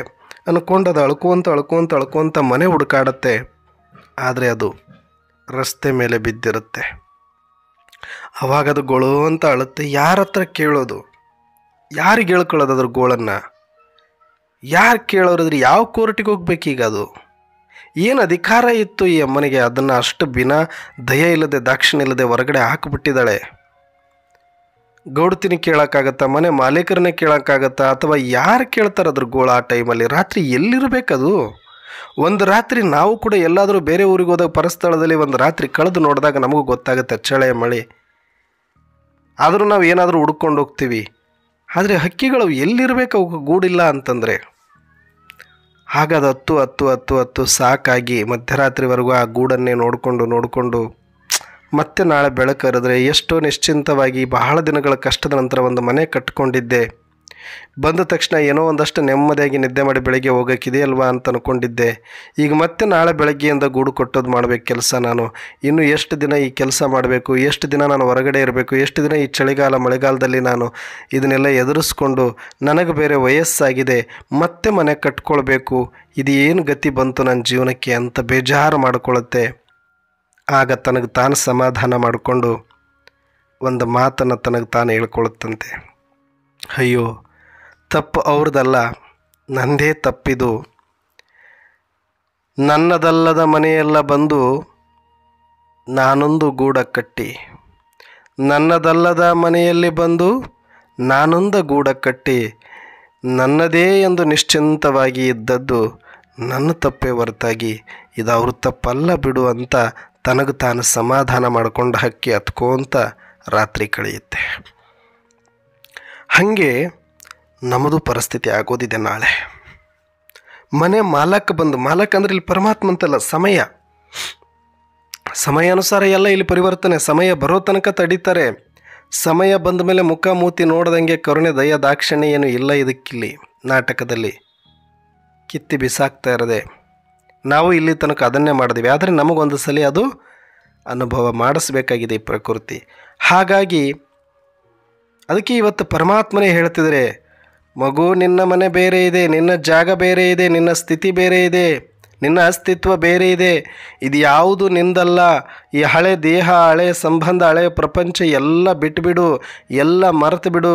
ಅಂದ್ಕೊಂಡದು ಅಳ್ಕೊಂತ ಮನೆ ಹುಡುಕಾಡತ್ತೆ. ಆದರೆ ಅದು ರಸ್ತೆ ಮೇಲೆ ಬಿದ್ದಿರುತ್ತೆ. ಅವಾಗದು ಗೊಳು ಅಂತ ಅಳುತ್ತೆ. ಯಾರ ಹತ್ರ ಕೇಳೋದು, ಯಾರಿಗೆ ಹೇಳ್ಕೊಳ್ಳೋದು ಅದ್ರ ಗೋಳನ್ನು? ಯಾರು ಕೇಳೋರಿದ್ರೆ ಯಾವ ಕೋರ್ಟಿಗೆ ಹೋಗ್ಬೇಕೀಗ? ಅದು ಏನು ಅಧಿಕಾರ ಇತ್ತು ಈ ಅಮ್ಮನಿಗೆ? ಅದನ್ನು ಅಷ್ಟು ಬಿನ ದಯ ಇಲ್ಲದೆ, ದಾಕ್ಷಿಣ್ಯ ಇಲ್ಲದೆ ಹೊರಗಡೆ ಹಾಕಿಬಿಟ್ಟಿದ್ದಾಳೆ. ಗೌಡ್ತಿನಿ ಕೇಳೋಕ್ಕಾಗತ್ತಾ? ಮನೆ ಮಾಲೀಕರನ್ನೇ ಕೇಳೋಕ್ಕಾಗತ್ತಾ? ಅಥವಾ ಯಾರು ಕೇಳ್ತಾರೆ ಅದ್ರ ಗೋಳ ಆ ಟೈಮಲ್ಲಿ? ರಾತ್ರಿ ಎಲ್ಲಿರಬೇಕದು? ಒಂದು ರಾತ್ರಿ ನಾವು ಕೂಡ ಎಲ್ಲಾದರೂ ಬೇರೆ ಊರಿಗೆ ಹೋದಾಗ ಪರಸ್ಥಳದಲ್ಲಿ ಒಂದು ರಾತ್ರಿ ಕಳೆದು ನೋಡಿದಾಗ ನಮಗೂ ಗೊತ್ತಾಗುತ್ತೆ ಚಳೆ ಮಳೆ. ಆದರೂ ನಾವು ಏನಾದರೂ ಹುಡ್ಕೊಂಡು ಹೋಗ್ತೀವಿ. ಆದರೆ ಹಕ್ಕಿಗಳು ಎಲ್ಲಿರಬೇಕು, ಅವು ಗೂಡಿಲ್ಲ ಅಂತಂದರೆ. ಹಾಗಾದ ಹತ್ತು ಸಾಕಾಗಿ ಮಧ್ಯರಾತ್ರಿವರೆಗೂ ಆ ಗೂಡನ್ನೇ ನೋಡಿಕೊಂಡು ಮತ್ತೆ ನಾಳೆ ಬೆಳಕರಿದ್ರೆ ಎಷ್ಟೋ ನಿಶ್ಚಿಂತವಾಗಿ ಬಹಳ ದಿನಗಳ ಕಷ್ಟದ ನಂತರ ಒಂದು ಮನೆ ಕಟ್ಕೊಂಡಿದ್ದೆ. ಬಂದ ತಕ್ಷಣ ಏನೋ ಒಂದಷ್ಟು ನೆಮ್ಮದಿಯಾಗಿ ನಿದ್ದೆ ಮಾಡಿ ಬೆಳಗ್ಗೆ ಹೋಗೋಕ್ಕಿದೆಯಲ್ವಾ ಅಂತ ಅಂದ್ಕೊಂಡಿದ್ದೆ. ಈಗ ಮತ್ತೆ ನಾಳೆ ಬೆಳಗ್ಗೆಯಿಂದ ಗೂಡು ಕೊಟ್ಟೋದು ಮಾಡಬೇಕು ಕೆಲಸ. ನಾನು ಇನ್ನು ಎಷ್ಟು ದಿನ ಈ ಕೆಲಸ ಮಾಡಬೇಕು, ಎಷ್ಟು ದಿನ ನಾನು ಹೊರಗಡೆ ಇರಬೇಕು, ಎಷ್ಟು ದಿನ ಈ ಚಳಿಗಾಲ ಮಳೆಗಾಲದಲ್ಲಿ ನಾನು ಇದನ್ನೆಲ್ಲ ಎದುರಿಸ್ಕೊಂಡು, ನನಗೆ ಬೇರೆ ವಯಸ್ಸಾಗಿದೆ, ಮತ್ತೆ ಮನೆ ಕಟ್ಕೊಳ್ಬೇಕು, ಇದು ಏನು ಗತಿ ಬಂತು ನನ್ನ ಜೀವನಕ್ಕೆ ಅಂತ ಬೇಜಾರು ಮಾಡಿಕೊಳ್ಳುತ್ತೆ. ಆಗ ತನಗೆ ತಾನು ಸಮಾಧಾನ ಮಾಡಿಕೊಂಡು ಒಂದು ಮಾತನ್ನು ತನಗೆ ತಾನು ಹೇಳ್ಕೊಳ್ಳುತ್ತಂತೆ. ಅಯ್ಯೋ, ತಪ್ಪು ಅವ್ರದ್ದಲ್ಲ, ನಂದೇ ತಪ್ಪಿದು. ನನ್ನದಲ್ಲದ ಮನೆಯೆಲ್ಲ ಬಂದು ನಾನೊಂದು ಗೂಡ ಕಟ್ಟಿ, ನನ್ನದಲ್ಲದ ಮನೆಯಲ್ಲಿ ಬಂದು ನಾನೊಂದು ಗೂಡ ಕಟ್ಟಿ ನನ್ನದೇ ಎಂದು ನಿಶ್ಚಿಂತವಾಗಿ ಇದ್ದದ್ದು ನನ್ನ ತಪ್ಪೇ ಹೊರತಾಗಿ ಇದು ಅವ್ರ ತಪ್ಪಲ್ಲ ಬಿಡು ಅಂತ ತನಗೆ ತಾನು ಸಮಾಧಾನ ಮಾಡಿಕೊಂಡು ಹಕ್ಕಿ ಹತ್ಕೋಂತ ರಾತ್ರಿ ಕಳೆಯುತ್ತೆ. ಹಾಗೆ ನಮ್ಮದು ಪರಿಸ್ಥಿತಿ ಆಗೋದಿದೆ. ನಾಳೆ ಮನೆ ಮಾಲಕ್ ಬಂದು, ಮಾಲಕ್ ಅಂದರೆ ಇಲ್ಲಿ ಪರಮಾತ್ಮ ಅಂತಲ್ಲ, ಸಮಯಾನುಸಾರ ಎಲ್ಲ ಇಲ್ಲಿ ಪರಿವರ್ತನೆ. ಸಮಯ ಬರೋ ತನಕ ತಡೀತಾರೆ. ಸಮಯ ಬಂದ ಮೇಲೆ ಮುಖ ಮೂತಿ ನೋಡ್ದಂಗೆ ಕರುಣೆ ದಯ ದಾಕ್ಷಿಣ್ಯ ಏನು ಇಲ್ಲ ಇದಕ್ಕಿಲ್ಲಿ ನಾಟಕದಲ್ಲಿ. ಕಿತ್ತಿ ಬಿಸಾಕ್ತಾ ಇರದೆ ನಾವು ಇಲ್ಲಿ ತನಕ ಅದನ್ನೇ ಮಾಡಿದ್ವಿ. ಆದರೆ ನಮಗೊಂದು ಸಲ ಅದು ಅನುಭವ ಮಾಡಿಸ್ಬೇಕಾಗಿದೆ ಈ ಪ್ರಕೃತಿ. ಹಾಗಾಗಿ ಅದಕ್ಕೆ ಇವತ್ತು ಪರಮಾತ್ಮನೇ ಹೇಳ್ತಿದ್ದಾರೆ, ಮಗು ನಿನ್ನ ಮನೆ ಬೇರೆ ಇದೆ, ನಿನ್ನ ಜಾಗ ಬೇರೆ ಇದೆ, ನಿನ್ನ ಸ್ಥಿತಿ ಬೇರೆ ಇದೆ, ನಿನ್ನ ಅಸ್ತಿತ್ವ ಬೇರೆ ಇದೆ. ಇದು ಯಾವುದು ನಿಂದಲ್ಲ. ಈ ಹಳೆ ದೇಹ, ಹಳೆ ಸಂಬಂಧ, ಹಳೆ ಪ್ರಪಂಚ ಎಲ್ಲ ಬಿಟ್ಟುಬಿಡು, ಎಲ್ಲ ಮರೆತು ಬಿಡು.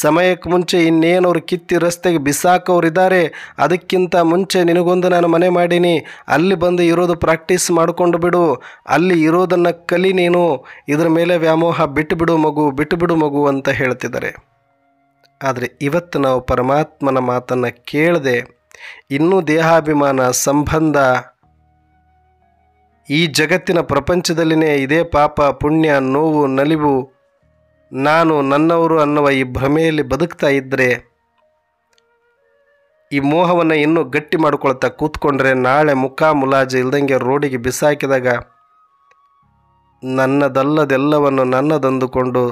ಸಮಯಕ್ಕೆ ಮುಂಚೆ ಇನ್ನೇನು ಅವ್ರು ಕಿತ್ತಿ ರಸ್ತೆಗೆ ಬಿಸಾಕೋರಿದ್ದಾರೆ, ಅದಕ್ಕಿಂತ ಮುಂಚೆ ನಿನಗೊಂದು ನಾನು ಮನೆ ಮಾಡೀನಿ, ಅಲ್ಲಿ ಬಂದು ಇರೋದು ಪ್ರಾಕ್ಟೀಸ್ ಮಾಡಿಕೊಂಡು ಬಿಡು, ಅಲ್ಲಿ ಇರೋದನ್ನು ಕಲಿ ನೀನು, ಇದ್ರ ಮೇಲೆ ವ್ಯಾಮೋಹ ಬಿಟ್ಟುಬಿಡು ಮಗು ಅಂತ ಹೇಳ್ತಿದ್ದಾರೆ. ಆದರೆ ಇವತ್ತು ನಾವು ಪರಮಾತ್ಮನ ಮಾತನ್ನು ಕೇಳದೆ ಇನ್ನೂ ದೇಹಾಭಿಮಾನ, ಸಂಬಂಧ, ಈ ಜಗತ್ತಿನ ಪ್ರಪಂಚದಲ್ಲಿನೇ ಇದೇ ಪಾಪ ಪುಣ್ಯ, ನೋವು, ನಲಿವು, ನಾನು ನನ್ನವರು ಅನ್ನುವ ಈ ಭ್ರಮೆಯಲ್ಲಿ ಬದುಕ್ತಾ ಇದ್ದರೆ, ಈ ಮೋಹವನ್ನು ಇನ್ನೂ ಗಟ್ಟಿ ಮಾಡ್ಕೊಳ್ತಾ ಕೂತ್ಕೊಂಡ್ರೆ ನಾಳೆ ಮುಖ ಮುಲಾಜು ಇಲ್ದಂಗೆ ರೋಡಿಗೆ ಬಿಸಾಕಿದಾಗ ನನ್ನದಲ್ಲದೆಲ್ಲವನ್ನು ನನ್ನದಂದುಕೊಂಡು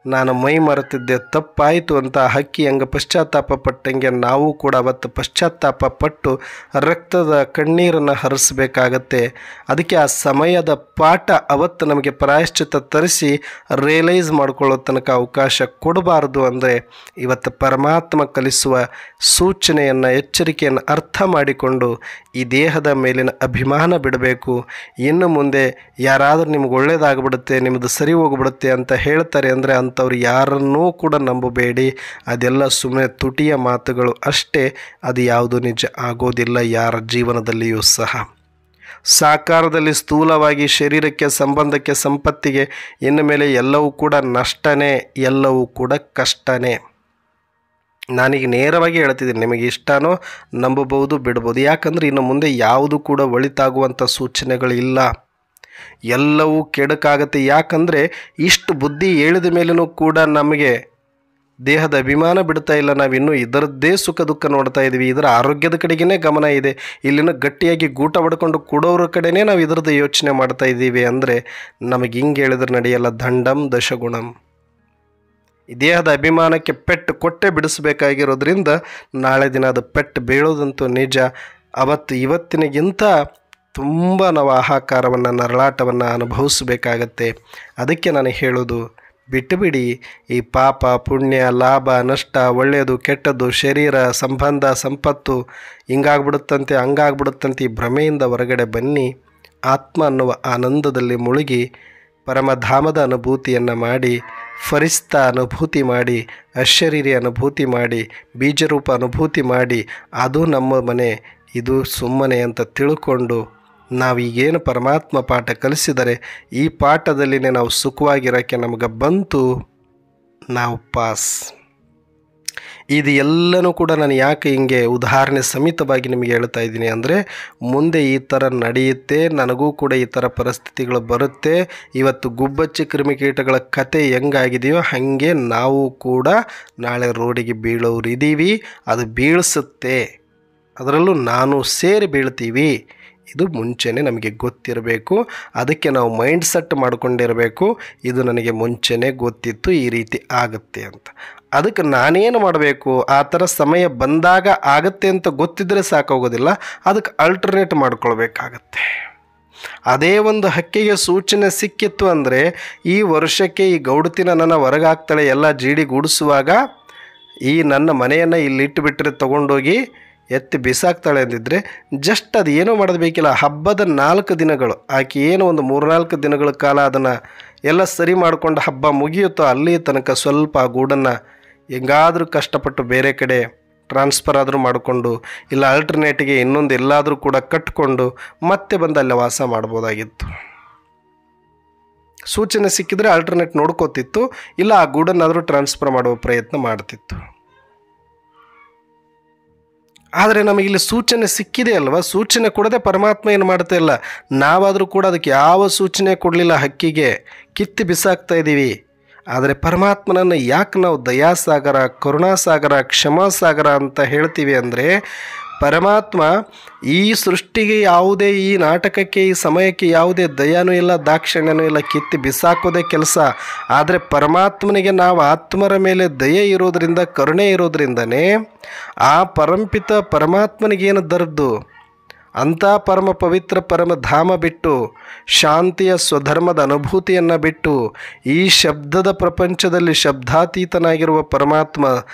ನಾನು ಮೈ ಮರೆತಿದ್ದೆ, ತಪ್ಪಾಯಿತು ಅಂತ ಹಕ್ಕಿ ಹಂಗೆ ಪಶ್ಚಾತ್ತಾಪ ಪಟ್ಟಂಗೆ ನಾವು ಕೂಡ ಅವತ್ತು ಪಶ್ಚಾತ್ತಾಪ ಪಟ್ಟು ರಕ್ತದ ಕಣ್ಣೀರನ್ನು ಹರಿಸಬೇಕಾಗತ್ತೆ. ಅದಕ್ಕೆ ಆ ಸಮಯದ ಪಾಠ ಅವತ್ತು ನಮಗೆ ಪ್ರಾಯಶ್ಚಿತ್ತ ತರಿಸಿ ರಿಯಲೈಸ್ ಮಾಡ್ಕೊಳ್ಳೋ ತನಕ ಅವಕಾಶ ಕೊಡಬಾರ್ದು. ಅಂದರೆ ಇವತ್ತು ಪರಮಾತ್ಮ ಕಲಿಸುವ ಸೂಚನೆಯನ್ನು, ಎಚ್ಚರಿಕೆಯನ್ನು ಅರ್ಥ ಮಾಡಿಕೊಂಡು ಈ ದೇಹದ ಮೇಲಿನ ಅಭಿಮಾನ ಬಿಡಬೇಕು. ಇನ್ನು ಮುಂದೆ ಯಾರಾದರೂ ನಿಮ್ಗೆ ಒಳ್ಳೆಯದಾಗ್ಬಿಡುತ್ತೆ, ನಿಮ್ಮದು ಸರಿ ಹೋಗ್ಬಿಡುತ್ತೆ ಅಂತ ಹೇಳ್ತಾರೆ ಅಂದರೆ ಅಂಥವ್ರು ಯಾರನ್ನೂ ಕೂಡ ನಂಬಬೇಡಿ. ಅದೆಲ್ಲ ಸುಮ್ಮನೆ ತುಟಿಯ ಮಾತುಗಳು ಅಷ್ಟೇ. ಅದು ಯಾವುದು ನಿಜ ಆಗೋದಿಲ್ಲ ಯಾರ ಜೀವನದಲ್ಲಿಯೂ ಸಹ. ಸಾಕಾರದಲ್ಲಿ ಸ್ಥೂಲವಾಗಿ ಶರೀರಕ್ಕೆ, ಸಂಬಂಧಕ್ಕೆ, ಸಂಪತ್ತಿಗೆ ಇನ್ನು ಮೇಲೆ ಎಲ್ಲವೂ ಕೂಡ ನಷ್ಟನೇ, ಎಲ್ಲವೂ ಕೂಡ ಕಷ್ಟನೇ. ನಾನೀಗ ನೇರವಾಗಿ ಹೇಳ್ತಿದ್ದೀನಿ, ನಿಮಗೆ ಇಷ್ಟನೋ ನಂಬಬಹುದು, ಬಿಡ್ಬೋದು. ಯಾಕಂದರೆ ಇನ್ನು ಮುಂದೆ ಯಾವುದು ಕೂಡ ಒಳಿತಾಗುವಂಥ ಸೂಚನೆಗಳಿಲ್ಲ, ಎಲ್ಲವೂ ಕೆಡಕಾಗತ್ತೆ. ಯಾಕಂದರೆ ಇಷ್ಟು ಬುದ್ಧಿ ಹೇಳಿದ ಮೇಲೂ ಕೂಡ ನಮಗೆ ದೇಹದ ಅಭಿಮಾನ ಬಿಡ್ತಾ ಇಲ್ಲ. ನಾವಿನ್ನೂ ಇದರದ್ದೇ ಸುಖ ದುಃಖ ನೋಡ್ತಾ ಇದ್ದೀವಿ, ಇದರ ಆರೋಗ್ಯದ ಕಡೆಗೇ ಗಮನ ಇದೆ. ಇಲ್ಲಿನ ಗಟ್ಟಿಯಾಗಿ ಗೂಟ ಹೊಡ್ಕೊಂಡು ಕೊಡೋರ ಕಡೆನೇ ನಾವು ಇದರದ್ದು ಯೋಚನೆ ಮಾಡ್ತಾ ಇದ್ದೀವಿ. ಅಂದರೆ ನಮಗೆ ಹಿಂಗೆ ಹೇಳಿದ್ರೆ ನಡೆಯಲ್ಲ. ದಂಡಂ ದಶಗುಣಂ. ಈ ದೇಹದ ಅಭಿಮಾನಕ್ಕೆ ಪೆಟ್ಟು ಕೊಟ್ಟೆ ಬಿಡಿಸಬೇಕಾಗಿರೋದ್ರಿಂದ ನಾಳೆ ದಿನ ಅದು ಪೆಟ್ಟು ಬೀಳೋದಂತೂ ನಿಜ. ಇವತ್ತಿನಗಿಂತ ತುಂಬ ನಾವು ಆಹಾಕಾರವನ್ನು, ನರಳಾಟವನ್ನು ಅನುಭವಿಸಬೇಕಾಗತ್ತೆ. ಅದಕ್ಕೆ ನಾನು ಹೇಳೋದು, ಬಿಟ್ಟುಬಿಡಿ ಈ ಪಾಪ ಪುಣ್ಯ, ಲಾಭ ನಷ್ಟ, ಒಳ್ಳೆಯದು ಕೆಟ್ಟದ್ದು, ಶರೀರ, ಸಂಬಂಧ, ಸಂಪತ್ತು, ಹಿಂಗಾಗ್ಬಿಡುತ್ತಂತೆ ಹಂಗಾಗ್ಬಿಡುತ್ತಂತೆ ಈ ಭ್ರಮೆಯಿಂದ ಹೊರಗಡೆ ಬನ್ನಿ. ಆತ್ಮ ಅನ್ನುವ ಆನಂದದಲ್ಲಿ ಮುಳುಗಿ ಪರಮಧಾಮದ ಅನುಭೂತಿಯನ್ನು ಮಾಡಿ, ಫರಿಸ್ತಾ ಅನುಭೂತಿ ಮಾಡಿ, ಅಶರೀರಿ ಅನುಭೂತಿ ಮಾಡಿ, ಬೀಜರೂಪ ಅನುಭೂತಿ ಮಾಡಿ, ಅದು ನಮ್ಮ ಮನೆ, ಇದು ಸುಮ್ಮನೆ ಅಂತ ತಿಳ್ಕೊಂಡು ನಾವೀಗೇನು ಪರಮಾತ್ಮ ಪಾಠ ಕಲಿಸಿದರೆ ಈ ಪಾಠದಲ್ಲಿನೇ ನಾವು ಸುಖವಾಗಿರೋಕ್ಕೆ ನಮಗೆ ಬಂತು, ನಾವು ಪಾಸ್. ಇದು ಎಲ್ಲನೂ ಕೂಡ ನಾನು ಯಾಕೆ ಹಿಂಗೆ ಉದಾಹರಣೆ ಸಮೇತವಾಗಿ ನಿಮಗೆ ಹೇಳ್ತಾ ಇದ್ದೀನಿ ಅಂದರೆ, ಮುಂದೆ ಈ ಥರ ನಡೆಯುತ್ತೆ, ನನಗೂ ಕೂಡ ಈ ಥರ ಪರಿಸ್ಥಿತಿಗಳು ಬರುತ್ತೆ. ಇವತ್ತು ಗುಬ್ಬಚ್ಚಿ ಕ್ರಿಮಿಕೀಟಗಳ ಕತೆ ಹೆಂಗಾಗಿದೆಯೋ ಹಾಗೆ ನಾವು ಕೂಡ ನಾಳೆ ರೋಡಿಗೆ ಬೀಳೋರಿದ್ದೀವಿ. ಅದು ಬೀಳಿಸುತ್ತೆ, ಅದರಲ್ಲೂ ನಾನು ಸೇರಿ ಬೀಳ್ತೀವಿ. ಇದು ಮುಂಚೆನೇ ನಮಗೆ ಗೊತ್ತಿರಬೇಕು. ಅದಕ್ಕೆ ನಾವು ಮೈಂಡ್ ಸೆಟ್ ಮಾಡ್ಕೊಂಡಿರಬೇಕು, ಇದು ನನಗೆ ಮುಂಚೆನೇ ಗೊತ್ತಿತ್ತು ಈ ರೀತಿ ಆಗುತ್ತೆ ಅಂತ. ಅದಕ್ಕೆ ನಾನೇನು ಮಾಡಬೇಕು, ಆ ಥರ ಸಮಯ ಬಂದಾಗ ಆಗುತ್ತೆ ಅಂತ ಗೊತ್ತಿದ್ದರೆ ಸಾಕಾಗೋದಿಲ್ಲ, ಅದಕ್ಕೆ ಅಲ್ಟರ್ನೇಟ್ ಮಾಡ್ಕೊಳ್ಬೇಕಾಗತ್ತೆ. ಅದೇ ಒಂದು ಹಕ್ಕಿಗೆ ಸೂಚನೆ ಸಿಕ್ಕಿತ್ತು ಅಂದರೆ ಈ ವರ್ಷಕ್ಕೆ ಈ ಗೌಡತಿನ ನನ್ನ ಹೊರಗಾಗ್ತಾಳೆ ಎಲ್ಲ ಜೀಡಿ ಗೂಡಿಸುವಾಗ ಈ ನನ್ನ ಮನೆಯನ್ನು ಇಲ್ಲಿಟ್ಟುಬಿಟ್ರೆ ತೊಗೊಂಡೋಗಿ ಎತ್ತಿ ಬಿಸಾಕ್ತಾಳೆ ಅಂದಿದ್ರೆ ಜಸ್ಟ್ ಅದು ಏನೂ ಮಾಡೋದು ಬೇಕಿಲ್ಲ. ಹಬ್ಬದ 4 ದಿನಗಳು ಆಕೆ ಏನು ಒಂದು 3-4 ದಿನಗಳ ಕಾಲ ಅದನ್ನು ಎಲ್ಲ ಸರಿ ಮಾಡಿಕೊಂಡು ಹಬ್ಬ ಮುಗಿಯುತ್ತೋ ಅಲ್ಲಿ ತನಕ ಸ್ವಲ್ಪ ಆ ಗೂಡನ್ನು ಹೆಂಗಾದರೂ ಕಷ್ಟಪಟ್ಟು ಬೇರೆ ಕಡೆ ಟ್ರಾನ್ಸ್ಫರ್ ಆದರೂ ಮಾಡಿಕೊಂಡು, ಇಲ್ಲ ಅಲ್ಟರ್ನೇಟಿಗೆ ಇನ್ನೊಂದು ಎಲ್ಲಾದರೂ ಕೂಡ ಕಟ್ಕೊಂಡು ಮತ್ತೆ ಬಂದು ಅಲ್ಲೇ ವಾಸ ಮಾಡ್ಬೋದಾಗಿತ್ತು. ಸೂಚನೆ ಸಿಕ್ಕಿದ್ರೆ ಅಲ್ಟರ್ನೇಟ್ ನೋಡ್ಕೋತಿತ್ತು, ಇಲ್ಲ ಆ ಗೂಡನ್ನಾದರೂ ಟ್ರಾನ್ಸ್ಫರ್ ಮಾಡುವ ಪ್ರಯತ್ನ ಮಾಡ್ತಿತ್ತು. ಆದರೆ ನಮಗಿಲ್ಲಿ ಸೂಚನೆ ಸಿಕ್ಕಿದೆ ಅಲ್ವಾ, ಸೂಚನೆ ಕೊಡದೆ ಪರಮಾತ್ಮ ಏನು ಮಾಡ್ತಾ ಇಲ್ಲ. ನಾವಾದರೂ ಕೂಡ ಅದಕ್ಕೆ ಯಾವ ಸೂಚನೆ ಕೊಡಲಿಲ್ಲ, ಹಕ್ಕಿಗೆ ಕಿತ್ತಿ ಬಿಸಾಕ್ತಾ ಇದ್ದೀವಿ. ಆದರೆ ಪರಮಾತ್ಮನನ್ನು ಯಾಕೆ ನಾವು ದಯಾಸಾಗರ, ಕರುಣಾಸಾಗರ, ಕ್ಷಮಾಸಾಗರ ಅಂತ ಹೇಳ್ತೀವಿ ಅಂದರೆ, ಪರಮಾತ್ಮ ಈ ಸೃಷ್ಟಿಗೆ ಯಾವುದೇ, ಈ ನಾಟಕಕ್ಕೆ, ಈ ಸಮಯಕ್ಕೆ ಯಾವುದೇ ದಯಾನೂ ಇಲ್ಲ, ದಾಕ್ಷಿಣ್ಯನೂ ಇಲ್ಲ, ಕಿತ್ತಿ ಬಿಸಾಕೋದೇ ಕೆಲಸ. ಆದರೆ ಪರಮಾತ್ಮನಿಗೆ ನಾವು ಆತ್ಮರ ಮೇಲೆ ದಯೆ ಇರೋದ್ರಿಂದ, ಕರುಣೆ ಇರೋದ್ರಿಂದನೇ ಆ ಪರಂಪಿತ ಪರಮಾತ್ಮನಿಗೇನು ದರ್ದು, ಅಂಥ ಪರಮ ಪವಿತ್ರ ಪರಮಧಾಮ ಬಿಟ್ಟು, ಶಾಂತಿಯ ಸ್ವಧರ್ಮದ ಅನುಭೂತಿಯನ್ನು ಬಿಟ್ಟು, ಈ ಶಬ್ದದ ಪ್ರಪಂಚದಲ್ಲಿ ಶಬ್ದಾತೀತನಾಗಿರುವ ಪರಮಾತ್ಮ,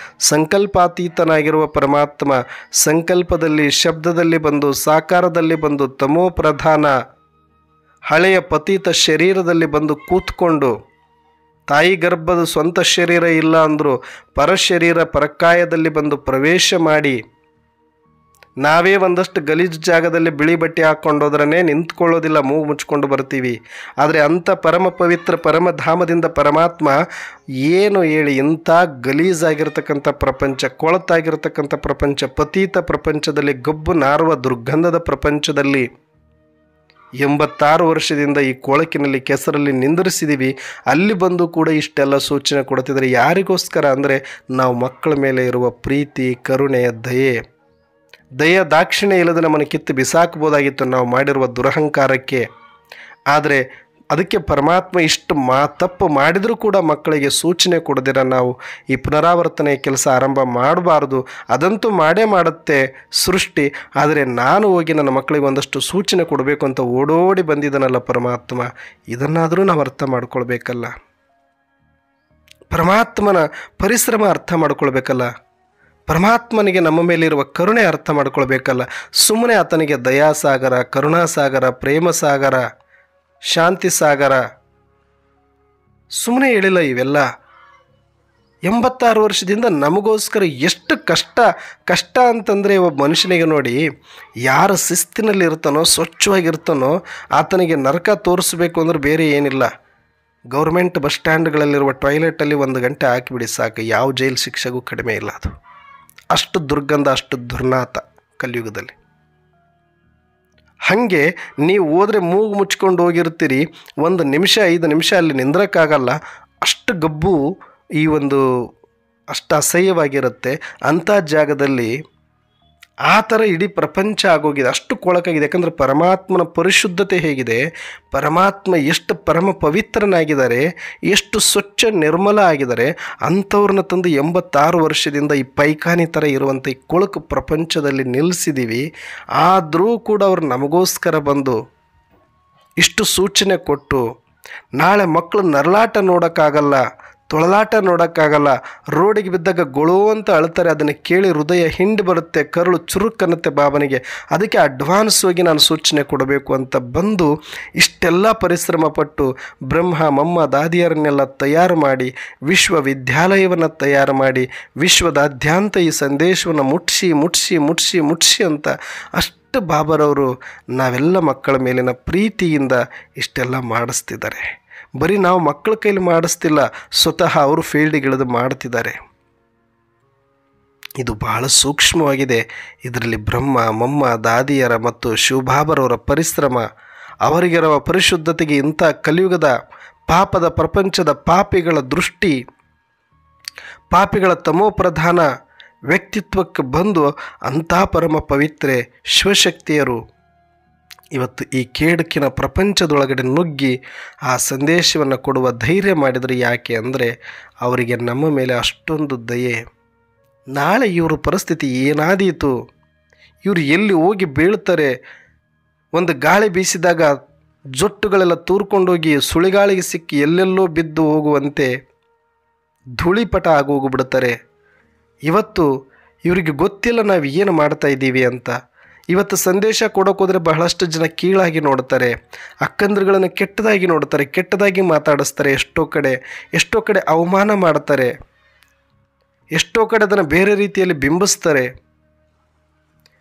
ಸಂಕಲ್ಪಾತೀತನಾಗಿರುವ ಪರಮಾತ್ಮ, ಸಂಕಲ್ಪದಲ್ಲಿ ಶಬ್ದದಲ್ಲಿ ಬಂದು, ಸಾಕಾರದಲ್ಲಿ ಬಂದು, ತಮೋ ಪ್ರಧಾನ ಹಳೆಯ ಪತೀತ ಶರೀರದಲ್ಲಿ ಬಂದು ಕೂತ್ಕೊಂಡು, ತಾಯಿ ಗರ್ಭದ ಸ್ವಂತ ಶರೀರ ಇಲ್ಲ ಅಂದರೂ ಪರಶರೀರ ಪರಕಾಯದಲ್ಲಿ ಬಂದು ಪ್ರವೇಶ ಮಾಡಿ, ನಾವೇ ಒಂದಷ್ಟು ಗಲೀಜು ಜಾಗದಲ್ಲಿ ಬಿಳಿ ಬಟ್ಟೆ ಹಾಕ್ಕೊಂಡೋದ್ರೇ ನಿಂತ್ಕೊಳ್ಳೋದಿಲ್ಲ, ಮೂಗು ಮುಚ್ಕೊಂಡು ಬರ್ತೀವಿ. ಆದರೆ ಅಂಥ ಪರಮ ಪವಿತ್ರ ಪರಮಧಾಮದಿಂದ ಪರಮಾತ್ಮ ಏನು ಹೇಳಿ, ಇಂಥ ಗಲೀಜಾಗಿರ್ತಕ್ಕಂಥ ಪ್ರಪಂಚ, ಕೊಳತಾಗಿರ್ತಕ್ಕಂಥ ಪ್ರಪಂಚ, ಪತೀತ ಪ್ರಪಂಚದಲ್ಲಿ, ಗಬ್ಬು ನಾರುವ ದುರ್ಗಂಧದ ಪ್ರಪಂಚದಲ್ಲಿ 86 ವರ್ಷದಿಂದ ಈ ಕೊಳಕಿನಲ್ಲಿ, ಕೆಸರಲ್ಲಿ ನಿಂದಿರಿಸಿದ್ದೀವಿ. ಅಲ್ಲಿ ಬಂದು ಕೂಡ ಇಷ್ಟೆಲ್ಲ ಸೂಚನೆ ಕೊಡ್ತಿದ್ದಾರೆ. ಯಾರಿಗೋಸ್ಕರ ಅಂದರೆ, ನಾವು ಮಕ್ಕಳ ಮೇಲೆ ಇರುವ ಪ್ರೀತಿ, ಕರುಣೆ, ದಯೆ ದಾಕ್ಷಿಣ್ಯ ಇಲ್ಲದೆ ನಮ್ಮನ್ನು ಕಿತ್ತು ಬಿಸಾಕ್ಬೋದಾಗಿತ್ತು ನಾವು ಮಾಡಿರುವ ದುರಹಂಕಾರಕ್ಕೆ. ಆದರೆ ಅದಕ್ಕೆ ಪರಮಾತ್ಮ ಇಷ್ಟು ತಪ್ಪು ಮಾಡಿದರೂ ಕೂಡ ಮಕ್ಕಳಿಗೆ ಸೂಚನೆ ಕೊಡದಿರ ನಾವು ಈ ಪುನರಾವರ್ತನೆಯ ಕೆಲಸ ಆರಂಭ ಮಾಡಬಾರ್ದು. ಅದಂತೂ ಮಾಡೇ ಮಾಡುತ್ತೆ ಸೃಷ್ಟಿ. ಆದರೆ ನಾನು ಹೋಗಿ ನನ್ನ ಮಕ್ಕಳಿಗೆ ಒಂದಷ್ಟು ಸೂಚನೆ ಕೊಡಬೇಕು ಅಂತ ಓಡೋಡಿ ಬಂದಿದ್ದಾನಲ್ಲ ಪರಮಾತ್ಮ, ಇದನ್ನಾದರೂ ನಾವು ಅರ್ಥ ಮಾಡ್ಕೊಳ್ಬೇಕಲ್ಲ. ಪರಮಾತ್ಮನ ಪರಿಶ್ರಮ ಅರ್ಥ ಮಾಡ್ಕೊಳ್ಬೇಕಲ್ಲ. ಪರಮಾತ್ಮನಿಗೆ ನಮ್ಮ ಮೇಲಿರುವ ಕರುಣೆ ಅರ್ಥ ಮಾಡ್ಕೊಳ್ಬೇಕಲ್ಲ. ಸುಮ್ಮನೆ ಆತನಿಗೆ ದಯಾಸಾಗರ, ಕರುಣಾಸಾಗರ, ಪ್ರೇಮಸಾಗರ, ಶಾಂತಿ ಸಾಗರ ಸುಮ್ಮನೆ ಹೇಳಿಲ್ಲ. ಇವೆಲ್ಲ 86 ವರ್ಷದಿಂದ ನಮಗೋಸ್ಕರ ಎಷ್ಟು ಕಷ್ಟ ಅಂತಂದರೆ, ಒಬ್ಬ ಮನುಷ್ಯನಿಗೆ ನೋಡಿ, ಯಾರ ಶಿಸ್ತಿನಲ್ಲಿ ಇರ್ತಾನೋ, ಸ್ವಚ್ಛವಾಗಿರ್ತಾನೋ, ಆತನಿಗೆ ನರಕ ತೋರಿಸ್ಬೇಕು ಅಂದ್ರೆ ಬೇರೆ ಏನಿಲ್ಲ. ಗೌರ್ಮೆಂಟ್ ಬಸ್ ಸ್ಟ್ಯಾಂಡ್ಗಳಲ್ಲಿರುವ ಟಾಯ್ಲೆಟಲ್ಲಿ 1 ಗಂಟೆ ಹಾಕಿಬಿಡಿ ಸಾಕು, ಯಾವ ಜೈಲು ಶಿಕ್ಷೆಗೂ ಕಡಿಮೆ ಇಲ್ಲ. ಅದು ಅಷ್ಟು ದುರ್ಗಂಧ, ಅಷ್ಟು ದುರ್ನಾತ ಕಲಿಯುಗದಲ್ಲಿ. ಹಾಗೆ ನೀವು ಹೋದರೆ ಮೂಗು ಮುಚ್ಕೊಂಡು ಹೋಗಿರ್ತೀರಿ, 1 ನಿಮಿಷ 5 ನಿಮಿಷ ಅಲ್ಲಿ ನಿಂದ್ರಕ್ಕಾಗಲ್ಲ. ಅಷ್ಟು ಗಬ್ಬು ಅಷ್ಟು ಅಸಹ್ಯವಾಗಿರುತ್ತೆ. ಅಂಥ ಜಾಗದಲ್ಲಿ ಆ ಥರ ಇಡೀ ಪ್ರಪಂಚ ಆಗೋಗಿದೆ, ಅಷ್ಟು ಕೊಳಕಾಗಿದೆ. ಯಾಕಂದರೆ ಪರಮಾತ್ಮನ ಪರಿಶುದ್ಧತೆ ಹೇಗಿದೆ, ಪರಮಾತ್ಮ ಎಷ್ಟು ಪರಮ ಪವಿತ್ರನಾಗಿದ್ದಾರೆ, ಎಷ್ಟು ಸ್ವಚ್ಛ ನಿರ್ಮಲ ಆಗಿದ್ದಾರೆ. ಅಂಥವ್ರನ್ನ ತಂದು 86 ವರ್ಷದಿಂದ ಈ ಪೈಖಾನಿ ಥರ ಇರುವಂಥ ಈ ಕೊಳಕು ಪ್ರಪಂಚದಲ್ಲಿ ನಿಲ್ಲಿಸಿದ್ದೀವಿ. ಆದರೂ ಕೂಡ ಅವ್ರು ನಮಗೋಸ್ಕರ ಬಂದು ಇಷ್ಟು ಸೂಚನೆ ಕೊಟ್ಟು, ನಾಳೆ ಮಕ್ಕಳು ನರಳಾಟ ನೋಡೋಕ್ಕಾಗಲ್ಲ, ತೊಳಲಾಟ ನೋಡೋಕ್ಕಾಗಲ್ಲ, ರೋಡಿಗೆ ಬಿದ್ದಾಗ ಗೊಳೋ ಅಂತ ಅಳ್ತಾರೆ. ಅದನ್ನು ಕೇಳಿ ಹೃದಯ ಹಿಂಡಿ ಬರುತ್ತೆ, ಕರುಳು ಚುರುಕನ್ನುತ್ತೆ ಬಾಬನಿಗೆ. ಅದಕ್ಕೆ ಅಡ್ವಾನ್ಸ್ ಹೋಗಿ ನಾನು ಸೂಚನೆ ಕೊಡಬೇಕು ಅಂತ ಬಂದು ಇಷ್ಟೆಲ್ಲ ಪರಿಶ್ರಮ ಪಟ್ಟು ಬ್ರಹ್ಮ ಮಮ್ಮ ದಾದಿಯರನ್ನೆಲ್ಲ ತಯಾರು ಮಾಡಿ, ವಿಶ್ವವಿದ್ಯಾಲಯವನ್ನು ತಯಾರು ಮಾಡಿ, ವಿಶ್ವದಾದ್ಯಂತ ಈ ಸಂದೇಶವನ್ನು ಮುಟ್ಸಿ ಅಂತ ಅಷ್ಟು ಬಾಬರವರು ನಾವೆಲ್ಲ ಮಕ್ಕಳ ಮೇಲಿನ ಪ್ರೀತಿಯಿಂದ ಇಷ್ಟೆಲ್ಲ ಮಾಡಿಸ್ತಿದ್ದಾರೆ. ಬರೀ ನಾವು ಮಕ್ಕಳ ಕೈಲಿ ಮಾಡಿಸ್ತಿಲ್ಲ, ಸ್ವತಃ ಅವರು ಫೀಲ್ಡಿಗಿಳಿದು ಮಾಡ್ತಿದ್ದಾರೆ. ಇದು ಬಹಳ ಸೂಕ್ಷ್ಮವಾಗಿದೆ. ಇದರಲ್ಲಿ ಬ್ರಹ್ಮ ಮಮ್ಮ ದಾದಿಯರ ಮತ್ತು ಶಿವಬಾಬರವರ ಪರಿಶ್ರಮ, ಅವರಿಗಿರುವ ಪರಿಶುದ್ಧತೆಗೆ, ಇಂಥ ಕಲಿಯುಗದ ಪಾಪದ ಪ್ರಪಂಚದ ಪಾಪಿಗಳ ದೃಷ್ಟಿ, ಪಾಪಿಗಳ ತಮೋಪ್ರಧಾನ ವ್ಯಕ್ತಿತ್ವಕ್ಕೆ ಬಂದು ಅಂಥ ಪರಮ ಪವಿತ್ರೆ ಶಿವಶಕ್ತಿಯರು ಇವತ್ತು ಈ ಕೇಡುಕಿನ ಪ್ರಪಂಚದೊಳಗಡೆ ನುಗ್ಗಿ ಆ ಸಂದೇಶವನ್ನು ಕೊಡುವ ಧೈರ್ಯ ಮಾಡಿದರೆ. ಯಾಕೆ ಅಂದರೆ ಅವರಿಗೆ ನಮ್ಮ ಮೇಲೆ ಅಷ್ಟೊಂದು ದಯೆ. ನಾಳೆ ಇವ್ರ ಪರಿಸ್ಥಿತಿ ಏನಾದೀತು, ಇವರು ಎಲ್ಲಿ ಹೋಗಿ ಬೀಳ್ತಾರೆ, ಒಂದು ಗಾಳಿ ಬೀಸಿದಾಗ ಜೊಟ್ಟುಗಳೆಲ್ಲ ತೂರ್ಕೊಂಡೋಗಿ ಸುಳಿಗಾಳಿಗೆ ಸಿಕ್ಕಿ ಎಲ್ಲೆಲ್ಲೋ ಬಿದ್ದು ಹೋಗುವಂತೆ ಧೂಳಿಪಟ ಆಗೋಗ್ಬಿಡ್ತಾರೆ. ಇವತ್ತು ಇವರಿಗೆ ಗೊತ್ತಿಲ್ಲ ನಾವು ಏನು ಮಾಡ್ತಾ ಇದ್ದೀವಿ ಅಂತ. ಇವತ್ತು ಸಂದೇಶ ಕೊಡೋಕೋದ್ರೆ ಬಹಳಷ್ಟು ಜನ ಕೀಳಾಗಿ ನೋಡ್ತಾರೆ, ಅಕ್ಕಂದ್ರುಗಳನ್ನು ಕೆಟ್ಟದಾಗಿ ನೋಡ್ತಾರೆ, ಕೆಟ್ಟದಾಗಿ ಮಾತಾಡಿಸ್ತಾರೆ. ಎಷ್ಟೋ ಕಡೆ ಅವಮಾನ ಮಾಡ್ತಾರೆ, ಎಷ್ಟೋ ಕಡೆ ಅದನ್ನು ಬೇರೆ ರೀತಿಯಲ್ಲಿ ಬಿಂಬಿಸ್ತಾರೆ.